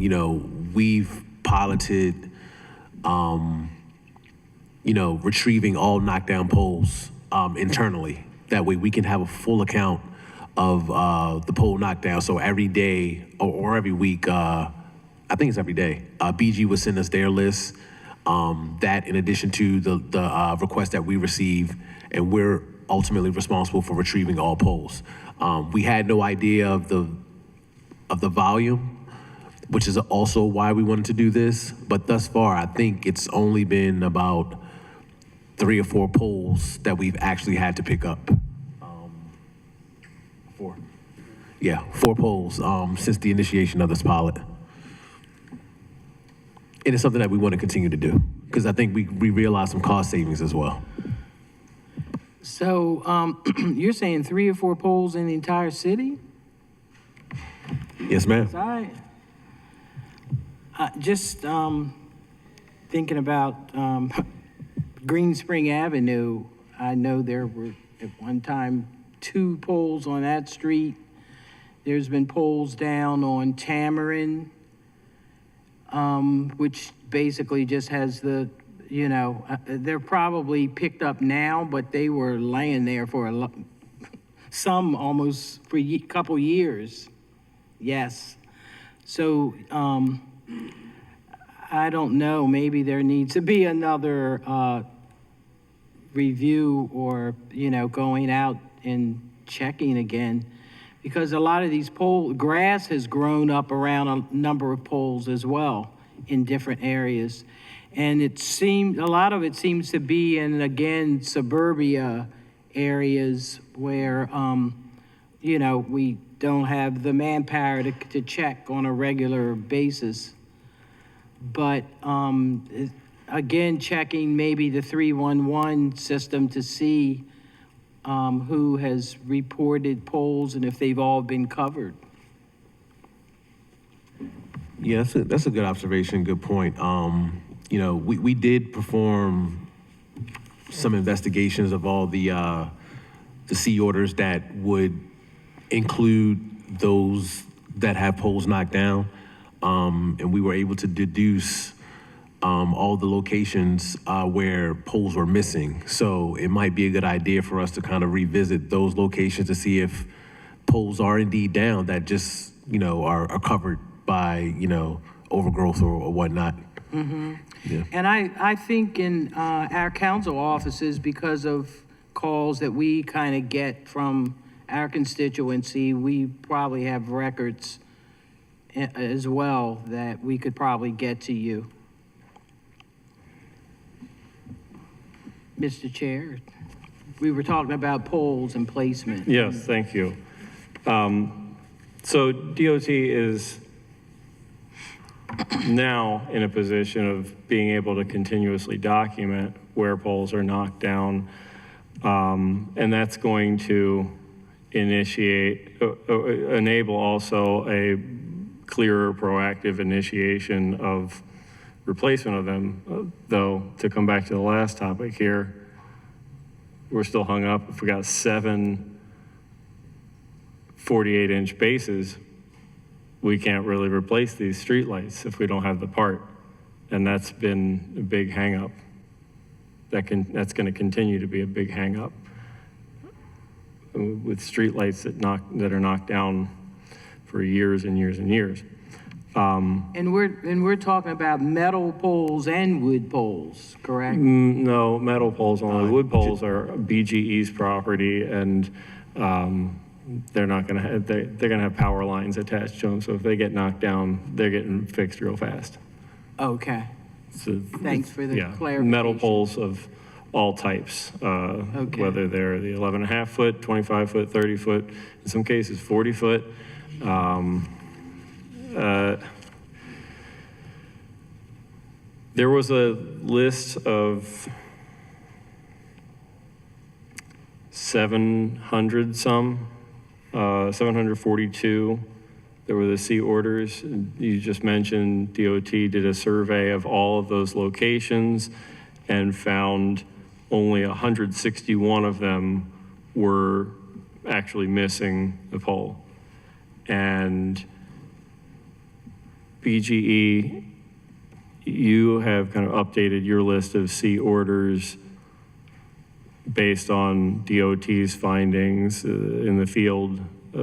C: we've piloted, retrieving all knockdown poles internally. That way we can have a full account of the pole knockdown. So every day or every week, I think it's every day, BG would send us their list. That in addition to the request that we receive, and we're ultimately responsible for retrieving all poles. We had no idea of the volume, which is also why we wanted to do this. But thus far, I think it's only been about 3 or 4 poles that we've actually had to pick up. 4. Yeah, 4 poles since the initiation of this pilot. And it's something that we want to continue to do because I think we realize some cost savings as well.
B: So, you're saying 3 or 4 poles in the entire city?
C: Yes, ma'am.
B: All right. Just thinking about Green Spring Avenue, I know there were at one time 2 poles on that street. There's been poles down on Tamarin, which basically just has they're probably picked up now, but they were laying there for some almost for a couple years. Yes. So I don't know, maybe there needs to be another review or, going out and checking again. Because a lot of these grass has grown up around a number of poles as well in different areas. And a lot of it seems to be in, again, suburbia areas where, we don't have the manpower to check on a regular basis. But again, checking maybe the 311 system to see who has reported poles and if they've all been covered.
C: Yeah, that's a good observation, good point. We did perform some investigations of all the C orders that would include those that have poles knocked down. And we were able to deduce all the locations where poles were missing. So it might be a good idea for us to kind of revisit those locations to see if poles are indeed down that just, are covered by, overgrowth or whatnot.
B: Mm-hmm.
C: Yeah.
B: And I think in our council offices, because of calls that we kind of get from our constituency, we probably have records as well that we could probably get to you. Mr. Chair, we were talking about poles and placement.
A: Yes, thank you. So DOT is now in a position of being able to continuously document where poles are knocked down. And that's going to enable also a clearer proactive initiation of replacement of them. Though, to come back to the last topic here, we're still hung up. If we got 7 48-inch bases, we can't really replace these streetlights if we don't have the part. And that's been a big hangup. That's going to continue to be a big hangup with streetlights that are knocked down for years and years and years.
B: And we're talking about metal poles and wood poles, correct?
A: No, metal poles only. Wood poles are BGE's property, and they're not going to have, they're going to have power lines attached to them. So if they get knocked down, they're getting fixed real fast.
B: Okay.
A: So
B: Thanks for the
A: yeah,
B: clarification.
A: metal poles of all types, whether they're the 11.5 foot, 25 foot, 30 foot, in some cases 40 foot. There was a list of 742. There were the C orders. You just mentioned DOT did a survey of all of those locations and found only 161 of them were actually missing the pole. And BGE, you have kind of updated your list of C orders based on DOT's findings in the field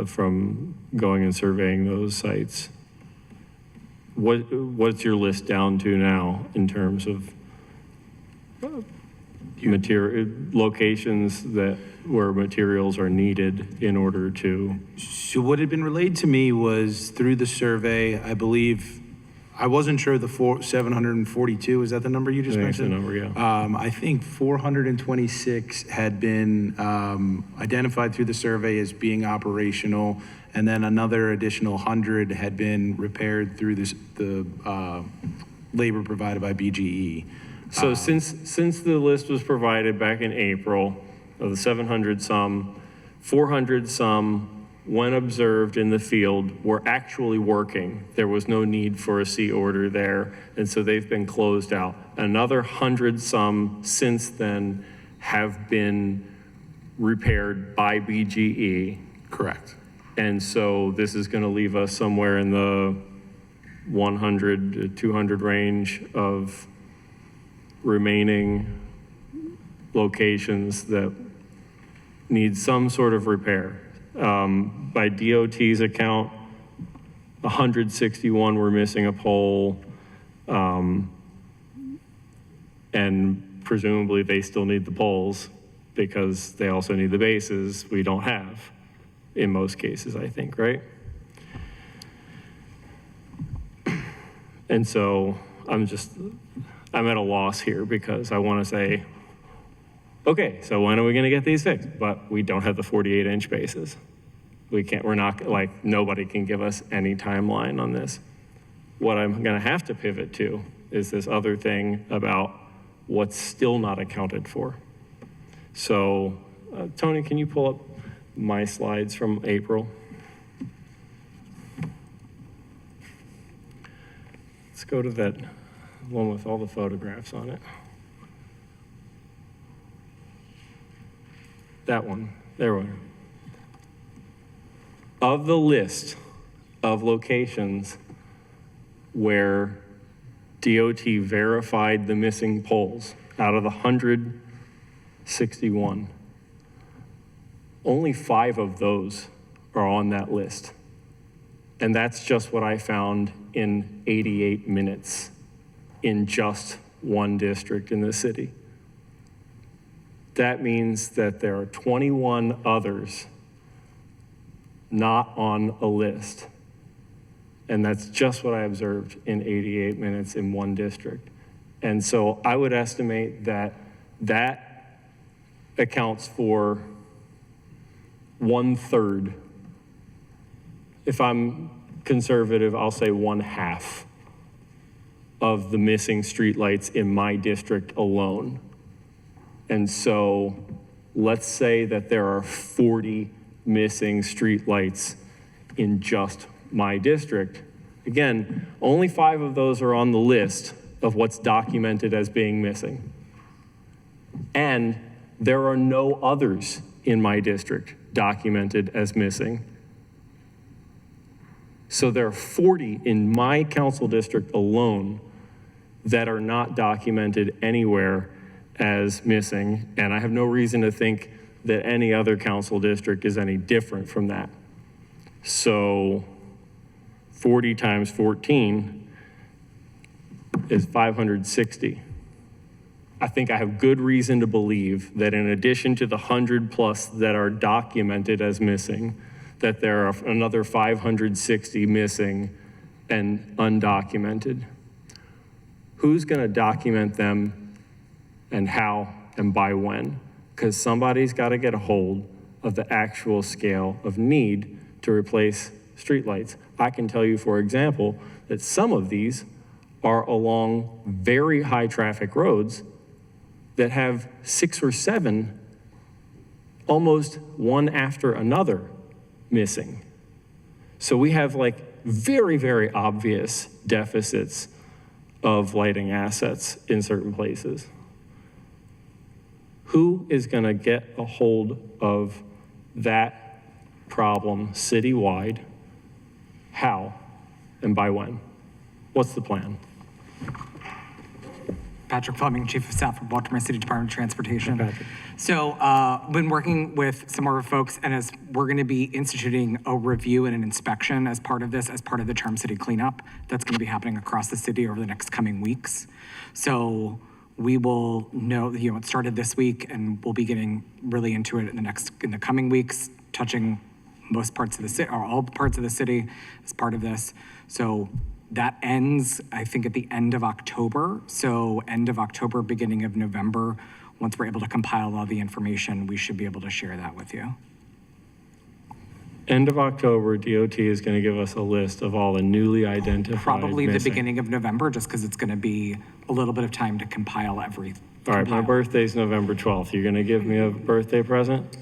A: from going and surveying those sites. What's your list down to now in terms of material locations where materials are needed in order to?
K: So what had been relayed to me was through the survey, I believe, I wasn't sure the 742, is that the number you just
A: I think it's the
K: mentioned?
A: number, yeah.
K: I think 426 had been identified through the survey as being operational, and then another additional 100 had been repaired through the labor provided by BGE.
A: So since the list was provided back in April of the 700 some, 400 some, when observed in the field, were actually working. There was no need for a C order there, and so they've been closed out. Another 100 some since then have been repaired by BGE.
K: Correct.
A: And so this is going to leave us somewhere in the 100 to 200 range of remaining locations that need some sort of repair. By DOT's account, 161 were missing a pole, and presumably they still need the poles because they also need the bases we don't have in most cases, I think, right? And so I'm at a loss here because I want to say, okay, so when are we going to get these fixed? But we don't have the 48-inch bases. We're not, like, nobody can give us any timeline on this. What I'm going to have to pivot to is this other thing about what's still not accounted for. So, Tony, can you pull up my slides from April? Let's go to that one with all the photographs on it. That one, there we go. Of the list of locations where DOT verified the missing poles, out of the 161, only 5 of those are on that list. And that's just what I found in 88 minutes in just one district in the city. That means that there are 21 others not on a list. And that's just what I observed in 88 minutes in one district. And so I would estimate that that accounts for 1/3. If I'm conservative, I'll say 1/2 of the missing streetlights in my district alone. And so let's say that there are 40 missing streetlights in just my district. Again, only 5 of those are on the list of what's documented as being missing. And there are no others in my district documented as missing. So there are 40 in my council district alone that are not documented anywhere as missing, and I have no reason to think that any other council district is any different from that. So 40 times 14 is 560. I think I have good reason to believe that in addition to the 100 plus that are documented as missing, that there are another 560 missing and undocumented. Who's going to document them and how and by when? Because somebody's got to get a hold of the actual scale of need to replace streetlights. I can tell you, for example, that some of these are along very high traffic roads that have 6 or 7, almost one after another, missing. So we have like very, very obvious deficits of lighting assets in certain places. Who is going to get a hold of that problem citywide? How and by when? What's the plan?
N: Patrick Fleming, Chief of Staff for Baltimore City Department of Transportation.
A: Patrick.
N: So, been working with some of our folks, and as we're going to be instituting a review and an inspection as part of this, as part of the Charm City cleanup, that's going to be happening across the city over the next coming weeks. So we will know, it started this week, and we'll be getting really into it in the coming weeks, touching most parts of the city, or all parts of the city as part of this. So that ends, I think, at the end of October. So end of October, beginning of November, once we're able to compile all the information, we should be able to share that with you.
A: End of October, DOT is going to give us a list of all the newly identified
N: Probably the
A: missing.
N: beginning of November, just because it's going to be a little bit of time to compile everything.
A: All right, my birthday's November 12th. You're going to give me a birthday present?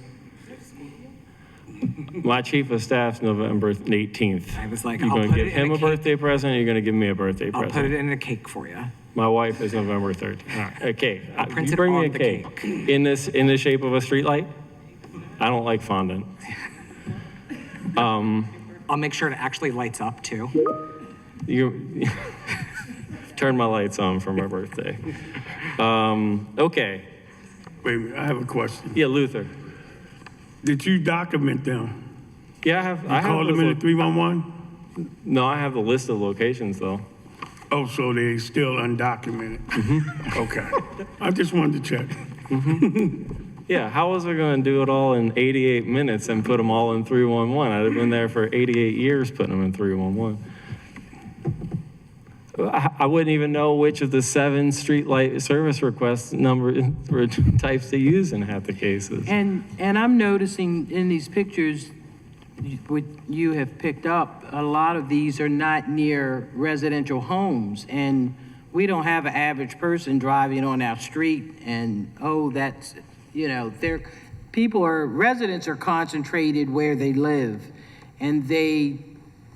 A: My chief of staff's November 18th.
N: I was like,
A: you're
N: I'll
A: going
N: put
A: to
N: it
A: give
N: in
A: him
N: a
A: a
N: cake.
A: birthday present, or you're going to give me a birthday
N: I'll
A: present?
N: put it in a cake for you.
A: My wife is November 13th. All right, okay.
N: print
A: You
N: it
A: bring me
N: on
A: a
N: the
A: cake.
N: cake.
A: In the shape of a streetlight? I don't like fondant.
N: I'll make sure it actually lights up too.
A: You turn my lights on for my birthday. Okay.
M: Wait a minute, I have a question.
A: Yeah, Luther.
M: Did you document them?
A: Yeah, I have.
M: You called them in the 311?
A: No, I have the list of locations though.
M: Oh, so they still undocumented? Okay. I just wanted to check.
A: Yeah, how was I going to do it all in 88 minutes and put them all in 311? I'd have been there for 88 years putting them in 311. I wouldn't even know which of the 7 streetlight service request types to use in half the cases.
B: And I'm noticing in these pictures, what you have picked up, a lot of these are not near residential homes. And we don't have an average person driving on our street and, oh, that's, residents are concentrated where they live. And they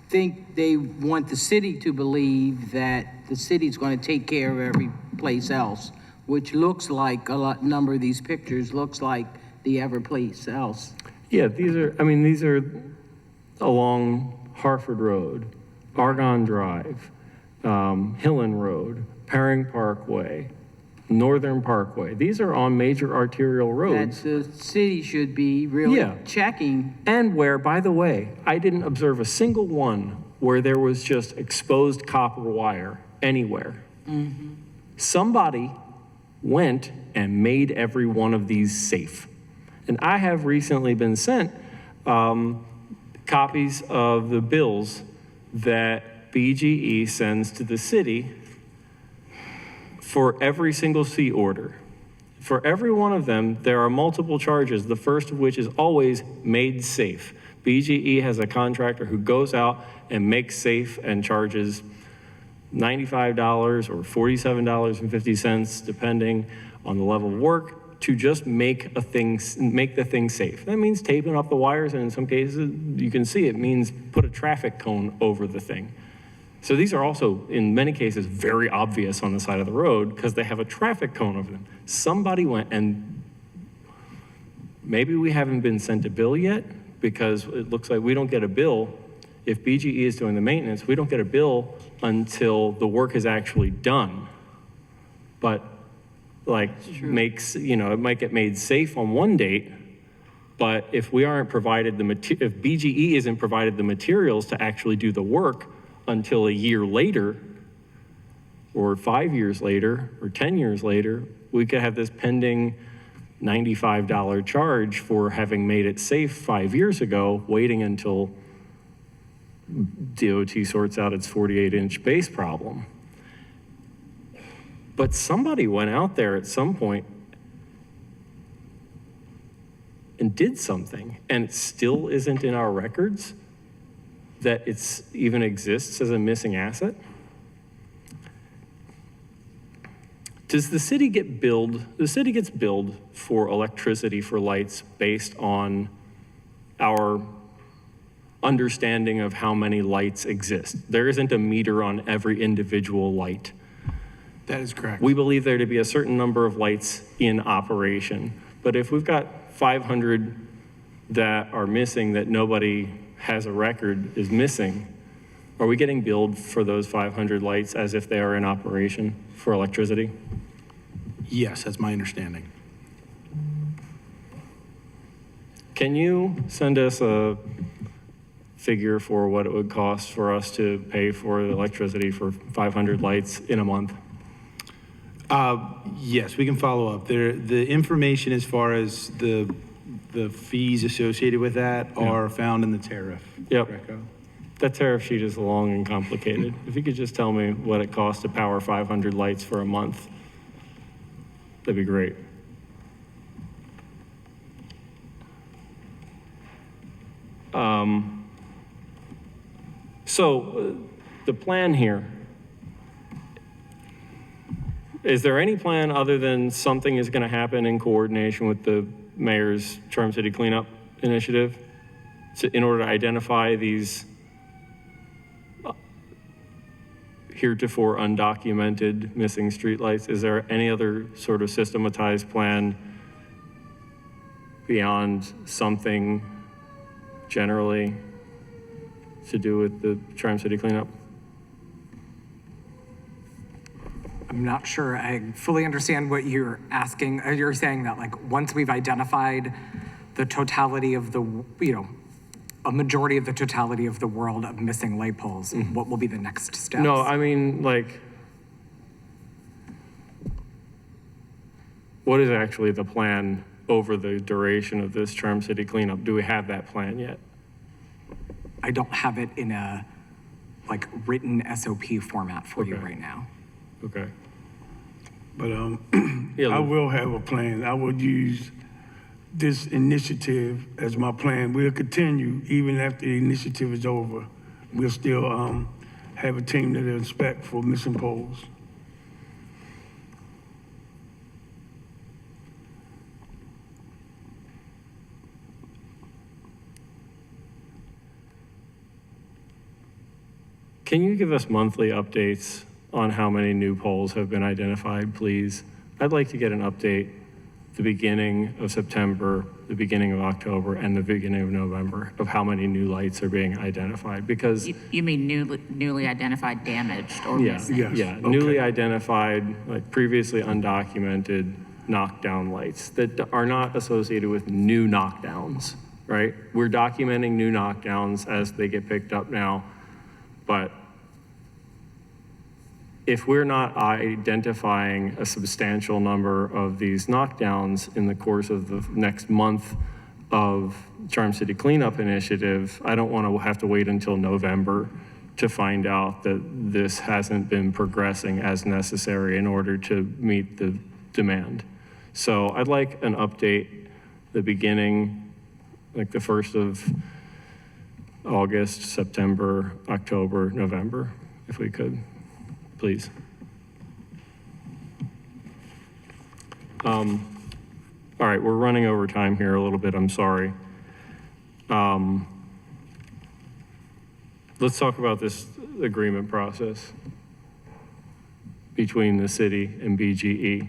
B: think they want the city to believe that the city's going to take care of every place else, which looks like number of these pictures looks like the every place else.
A: Yeah, these are along Harford Road, Argonne Drive, Hillen Road, Paring Parkway, Northern Parkway. These are on major arterial
B: That
A: roads.
B: the city should be really
A: Yeah.
B: checking.
A: And where, by the way, I didn't observe a single one where there was just exposed copper wire anywhere. Somebody went and made every one of these safe. And I have recently been sent copies of the bills that BGE sends to the city for every single C order. For every one of them, there are multiple charges, the first of which is always made safe. BGE has a contractor who goes out and makes safe and charges $95 or $47.50, depending on the level of work, to just make the thing safe. That means taping up the wires, and in some cases, you can see it means put a traffic cone over the thing. So these are also, in many cases, very obvious on the side of the road because they have a traffic cone over them. Somebody went, and maybe we haven't been sent a bill yet because it looks like we don't get a bill. If BGE is doing the maintenance, we don't get a bill until the work is actually done. But like makes, you know, it might get made safe on one date, but if we aren't provided if BGE isn't provided the materials to actually do the work until a year later, or 5 years later, or 10 years later, we could have this pending $95 charge for having made it safe 5 years ago, waiting until DOT sorts out its 48-inch base problem. But somebody went out there at some point and did something, and it still isn't in our records that it's even exists as a missing asset. Does the city get billed? The city gets billed for electricity for lights based on our understanding of how many lights exist. There isn't a meter on every individual light.
K: That is correct.
A: We believe there to be a certain number of lights in operation. But if we've got 500 that are missing that nobody has a record is missing, are we getting billed for those 500 lights as if they are in operation for electricity?
K: Yes, that's my understanding.
A: Can you send us a figure for what it would cost for us to pay for the electricity for 500 lights in a month?
K: Yes, we can follow up. The information as far as the fees associated with that are found in the tariff.
A: Yep.
K: Greco.
A: That tariff sheet is long and complicated. If you could just tell me what it costs to power 500 lights for a month, that'd be great. The plan here, is there any plan other than something is going to happen in coordination with the mayor's Charm City Cleanup Initiative in order to identify these heretofore undocumented missing streetlights? Is there any other sort of systematized plan beyond something generally to do with the Charm City cleanup?
N: I'm not sure I fully understand what you're asking. You're saying that like once we've identified the totality of the, you know, a majority of the totality of the world of missing light poles, what will be the next steps?
A: No, I mean, like, what is actually the plan over the duration of this Charm City cleanup? Do we have that plan yet?
N: I don't have it in a like written SOP format for you right now.
A: Okay.
M: But
A: Yeah,
M: I
A: Lou.
M: will have a plan. I would use this initiative as my plan. We'll continue even after the initiative is over. We'll still have a team that will inspect for missing poles.
A: Can you give us monthly updates on how many new poles have been identified, please? I'd like to get an update the beginning of September, the beginning of October, and the beginning of November of how many new lights are being identified, because
D: You mean newly identified damaged or
A: yeah,
D: missing?
M: Yes,
A: yeah,
M: okay.
A: newly identified, like previously undocumented knockdown lights that are not associated with new knockdowns, right? We're documenting new knockdowns as they get picked up now, but if we're not identifying a substantial number of these knockdowns in the course of the next month of Charm City Cleanup Initiative, I don't want to have to wait until November to find out that this hasn't been progressing as necessary in order to meet the demand. So I'd like an update, the beginning, like the 1st of August, September, October, November, if we could. Please. All right, we're running over time here a little bit, I'm sorry. let's talk about this agreement process between the city and BGE.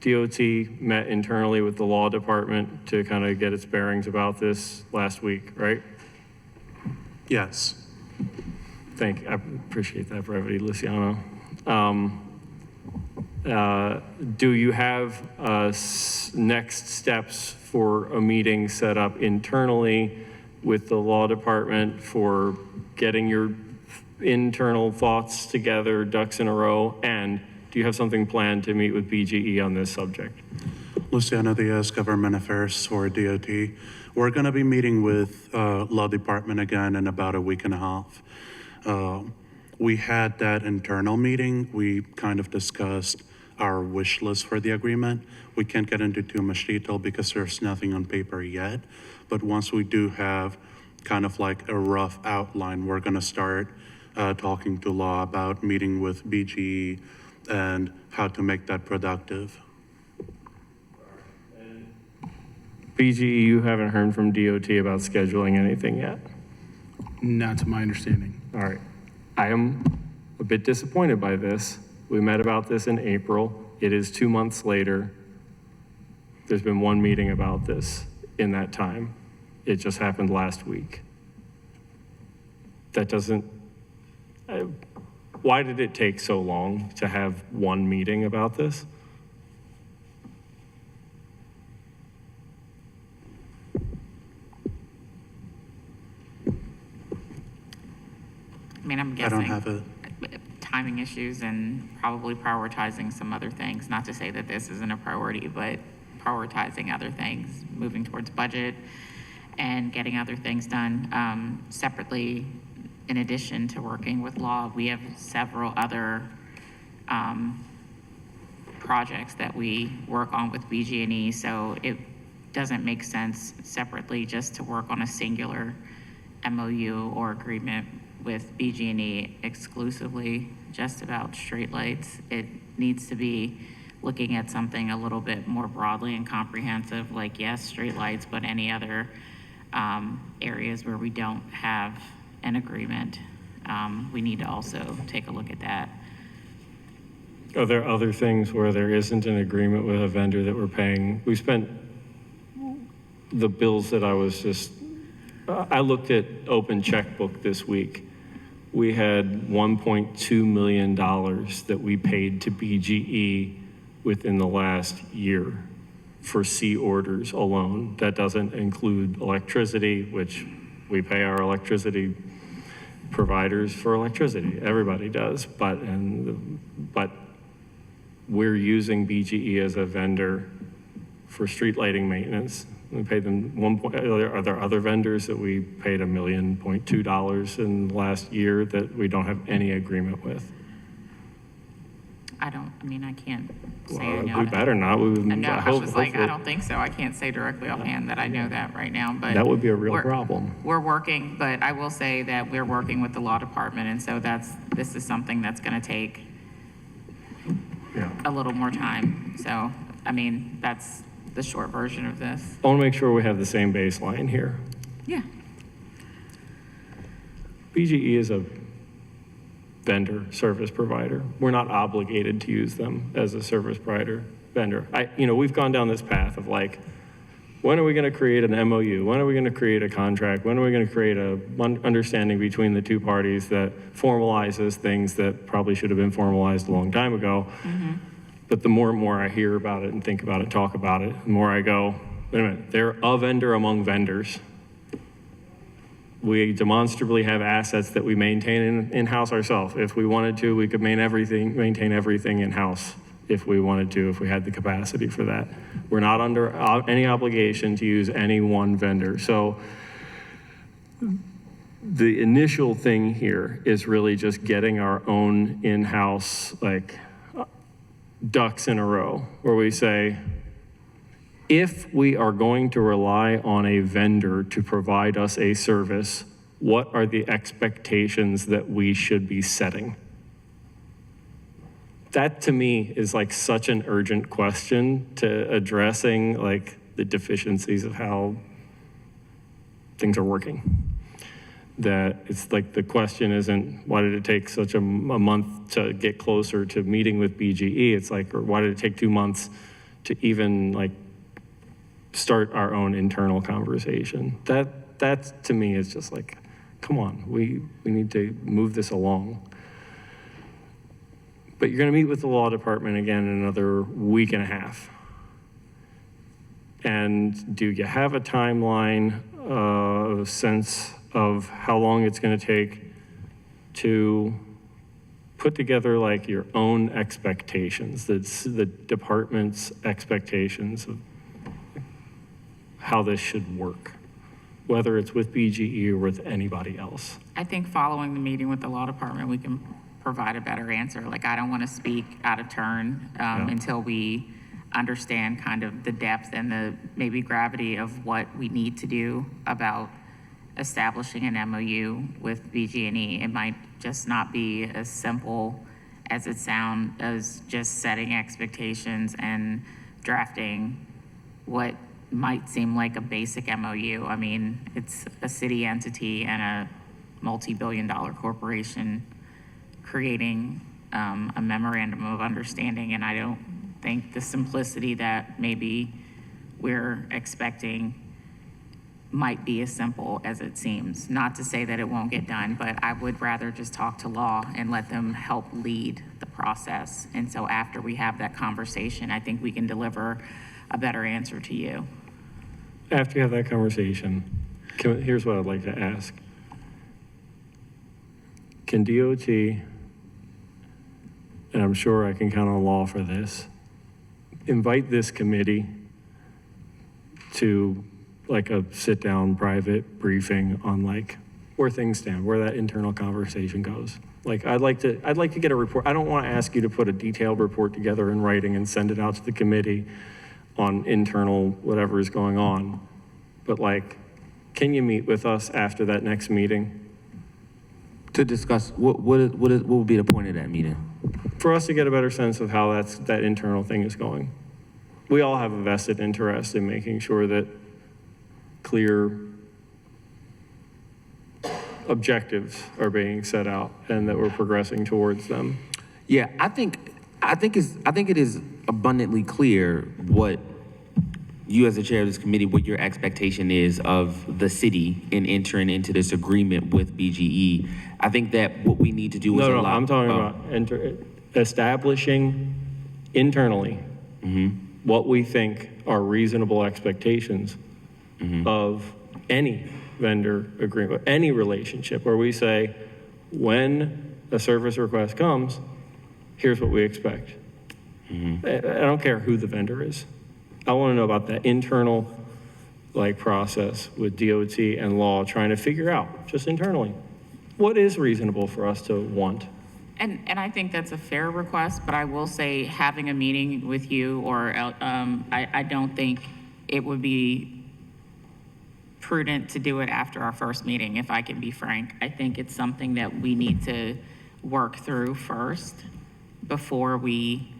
A: DOT met internally with the law department to kind of get its bearings about this last week, right?
O: Yes.
A: I appreciate that brevity, Luciano. Do you have next steps for a meeting set up internally with the law department for getting your internal thoughts together, ducks in a row? And do you have something planned to meet with BGE on this subject?
O: Luciano Diaz, Government Affairs for DOT. We're going to be meeting with Law Department again in about a week and a half. We had that internal meeting. We kind of discussed our wish list for the agreement. We can't get into too much detail because there's nothing on paper yet. But once we do have kind of like a rough outline, we're going to start talking to law about meeting with BGE and how to make that productive.
A: BGE, you haven't heard from DOT about scheduling anything yet?
K: Not to my understanding.
A: All right. I am a bit disappointed by this. We met about this in April. It is 2 months later. There's been one meeting about this in that time. It just happened last week. That doesn't, why did it take so long to have one meeting about this?
D: I mean, I'm
O: I don't
D: guessing
O: have a,
D: timing issues and probably prioritizing some other things. Not to say that this isn't a priority, but prioritizing other things, moving towards budget and getting other things done. Separately, in addition to working with law, we have several other projects that we work on with BG&E, so it doesn't make sense separately just to work on a singular MOU or agreement with BG&E exclusively just about streetlights. It needs to be looking at something a little bit more broadly and comprehensive, like yes, streetlights, but any other areas where we don't have an agreement. We need to also take a look at that.
A: Are there other things where there isn't an agreement with a vendor that we're paying? We spent the bills that I was just, I looked at Open Checkbook this week. We had $1.2 million that we paid to BGE within the last year for C orders alone. That doesn't include electricity, which we pay our electricity providers for electricity. Everybody does, but we're using BGE as a vendor for street lighting maintenance. We pay them are there other vendors that we paid $1.2 million in the last year that we don't have any agreement with?
D: I can't say I know
A: We
D: that.
A: better not.
D: I was just like, I don't think so. I can't say directly offhand that I know that right now, but.
A: That would be a real
D: we're-
A: problem.
D: We're working, but I will say that we're working with the law department, and so this is something that's gonna take a little more time. So, that's the short version of this.
A: I want to make sure we have the same baseline here.
D: Yeah.
A: BGE is a vendor, service provider. We're not obligated to use them as a service provider vendor. We've gone down this path of like, when are we going to create an MOU? When are we going to create a contract? When are we going to create a understanding between the two parties that formalizes things that probably should have been formalized a long time ago? But the more and more I hear about it and think about it, talk about it, the more I go, wait a minute, they're a vendor among vendors. We demonstrably have assets that we maintain in-house ourselves. If we wanted to, we could maintain everything in-house if we wanted to, if we had the capacity for that. We're not under any obligation to use any one vendor. So the initial thing here is really just getting our own in-house, ducks in a row, where we say, if we are going to rely on a vendor to provide us a service, what are the expectations that we should be setting? That to me is such an urgent question to addressing the deficiencies of how things are working. that it's like the question isn't, why did it take such a month to get closer to meeting with BGE? It's like, or why did it take 2 months to even like start our own internal conversation? That to me is just like, come on, we need to move this along. But you're gonna meet with the law department again in another week and a half. And do you have a timeline, a sense of how long it's gonna take to put together like your own expectations, the department's expectations of how this should work, whether it's with BGE or with anybody else?
D: I think following the meeting with the law department, we can provide a better answer. Like, I don't want to speak out of turn until we understand kind of the depth and the maybe gravity of what we need to do about establishing an MOU with BG&E. It might just not be as simple as it sounds, as just setting expectations and drafting what might seem like a basic MOU. I mean, it's a city entity and a multi-billion-dollar corporation creating a memorandum of understanding, and I don't think the simplicity that maybe we're expecting might be as simple as it seems. Not to say that it won't get done, but I would rather just talk to law and let them help lead the process. And so after we have that conversation, I think we can deliver a better answer to you.
A: After you have that conversation, here's what I'd like to ask. Can DOT, and I'm sure I can count on law for this, invite this committee to like a sit-down private briefing on like where things stand, where that internal conversation goes? Like, I'd like to get a report. I don't want to ask you to put a detailed report together in writing and send it out to the committee on internal whatever is going on. But like, can you meet with us after that next meeting?
J: To discuss, what would be the point of that meeting?
A: For us to get a better sense of how that internal thing is going. We all have a vested interest in making sure that clear objectives are being set out and that we're progressing towards them.
J: Yeah, I think it is abundantly clear what you as the chair of this committee, what your expectation is of the city in entering into this agreement with BGE. I think that what we need to do is
A: No, I'm talking about establishing internally what we think are reasonable expectations of any vendor agreement, any relationship, where we say, when a service request comes, here's what we expect. I don't care who the vendor is. I want to know about that internal like process with DOT and law, trying to figure out just internally what is reasonable for us to want.
D: And I think that's a fair request, but I will say having a meeting with you, or I don't think it would be prudent to do it after our first meeting, if I can be frank. I think it's something that we need to work through first before we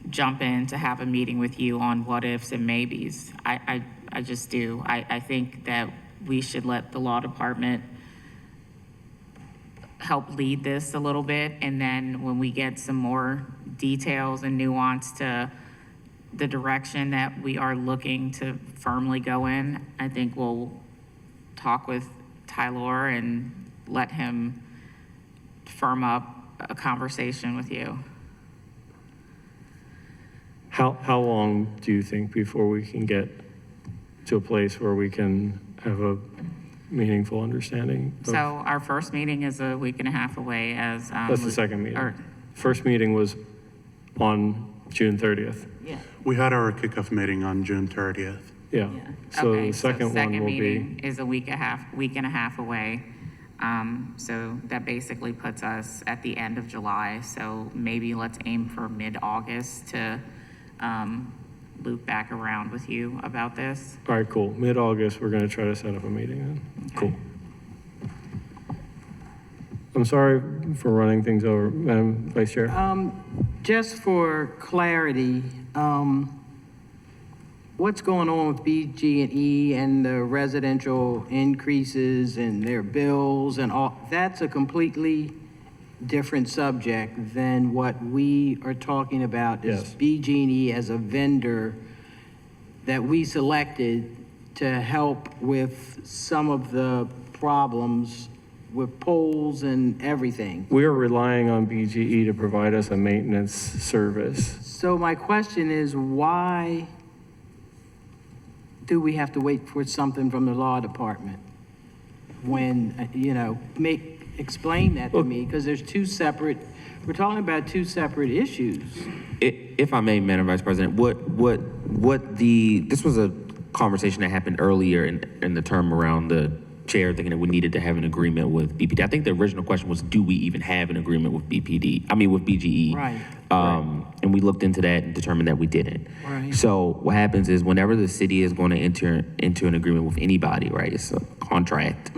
D: jump in to have a meeting with you on what ifs and maybes. I just do. I think that we should let the law department help lead this a little bit, and then when we get some more details and nuance to the direction that we are looking to firmly go in, I think we'll talk with Tyler and let him firm up a conversation with you.
A: How long do you think before we can get to a place where we can have a meaningful understanding?
D: So our first meeting is a week and a half away as.
A: That's the second meeting.
D: or-
A: First meeting was on June 30th.
D: Yeah.
O: We had our kickoff meeting on June 30th.
A: Yeah. So
D: Okay,
A: the second one will
D: meeting
A: be,
D: is a week and a half away. So that basically puts us at the end of July. So maybe let's aim for mid-August to loop back around with you about this.
A: all right, cool. Mid-August, we're going to try to set up a meeting then. Cool. I'm sorry for running things over, Madam Vice Chair.
B: Just for clarity, what's going on with BG&E and the residential increases and their bills and all, that's a completely different subject than what we are talking about is
A: Yes.
B: BG&E as a vendor that we selected to help with some of the problems with poles and everything.
A: We are relying on BGE to provide us a maintenance service.
B: So my question is, why do we have to wait for something from the law department? When, explain that to me, because there's we're talking about two separate issues.
J: If I may, Madam Vice President, this was a conversation that happened earlier in the term around the chair thinking that we needed to have an agreement with BPD. I think the original question was, do we even have an agreement with with BGE?
B: Right.
J: And we looked into that and determined that we didn't.
B: Right.
J: So what happens is whenever the city is going to enter into an agreement with anybody, right, it's a contract.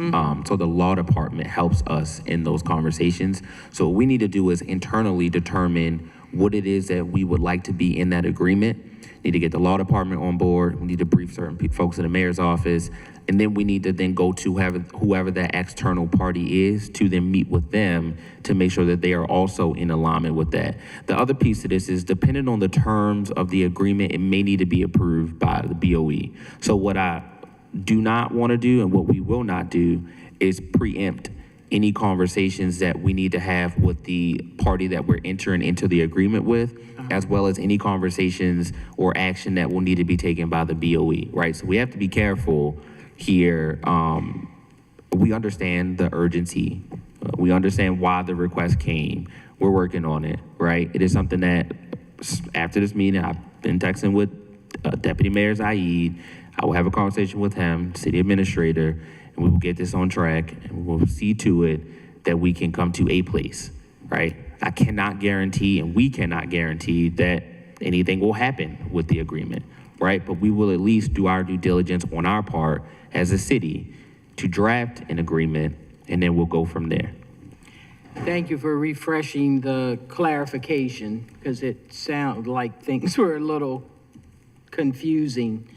J: So the law department helps us in those conversations. So what we need to do is internally determine what it is that we would like to be in that agreement. Need to get the law department on board. We need to brief certain folks in the mayor's office. And then we need to then go to whoever that external party is to then meet with them to make sure that they are also in alignment with that. The other piece of this is depending on the terms of the agreement, it may need to be approved by the BOE. So what I do not want to do and what we will not do is preempt any conversations that we need to have with the party that we're entering into the agreement with, as well as any conversations or action that will need to be taken by the BOE, right? So we have to be careful here. We understand the urgency. We understand why the request came. We're working on it, right? It is something that after this meeting, I've been texting with Deputy Mayor Zaid. I will have a conversation with him, city administrator, and we will get this on track and we'll see to it that we can come to a place, right? I cannot guarantee, and we cannot guarantee that anything will happen with the agreement, right? But we will at least do our due diligence on our part as a city to draft an agreement, and then we'll go from there.
B: Thank you for refreshing the clarification, because it sounded like things were a little confusing.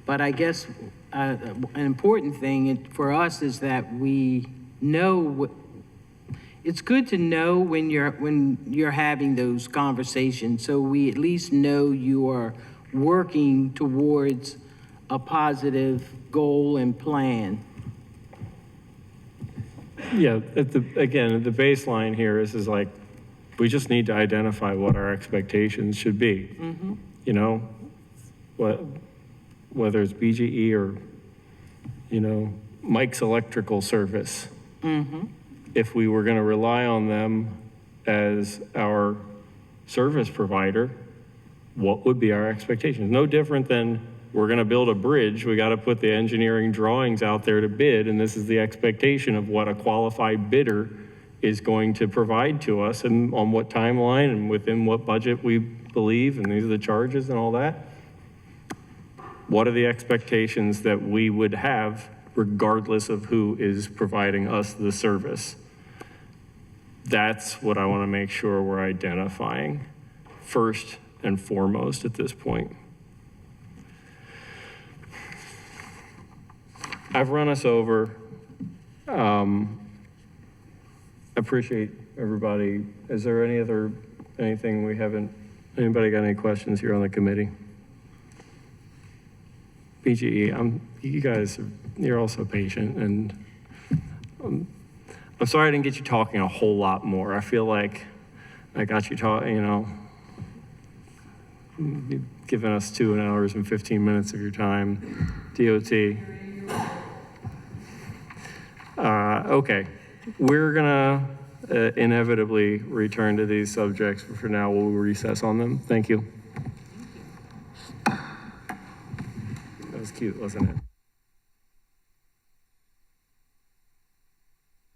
B: But I guess an important thing for us is that we know it's good to know when you're having those conversations, so we at least know you are working towards a positive goal and plan.
A: Yeah, again, the baseline here is like, we just need to identify what our expectations should be. You know, whether it's BGE or, Mike's Electrical Service. If we were going to rely on them as our service provider, what would be our expectations? No different than we're going to build a bridge. We got to put the engineering drawings out there to bid, and this is the expectation of what a qualified bidder is going to provide to us and on what timeline and within what budget we believe, and these are the charges and all that. What are the expectations that we would have regardless of who is providing us the service? That's what I want to make sure we're identifying first and foremost at this point. I've run us over. Appreciate everybody. Is there anything we haven't, anybody got any questions here on the committee? BGE, you guys, you're also patient, and I'm sorry I didn't get you talking a whole lot more. I feel like I got you talking, you've given us 2 hours and 15 minutes of your time. DOT. Okay, we're gonna inevitably return to these subjects, but for now we'll recess on them. Thank you. That was cute, wasn't it?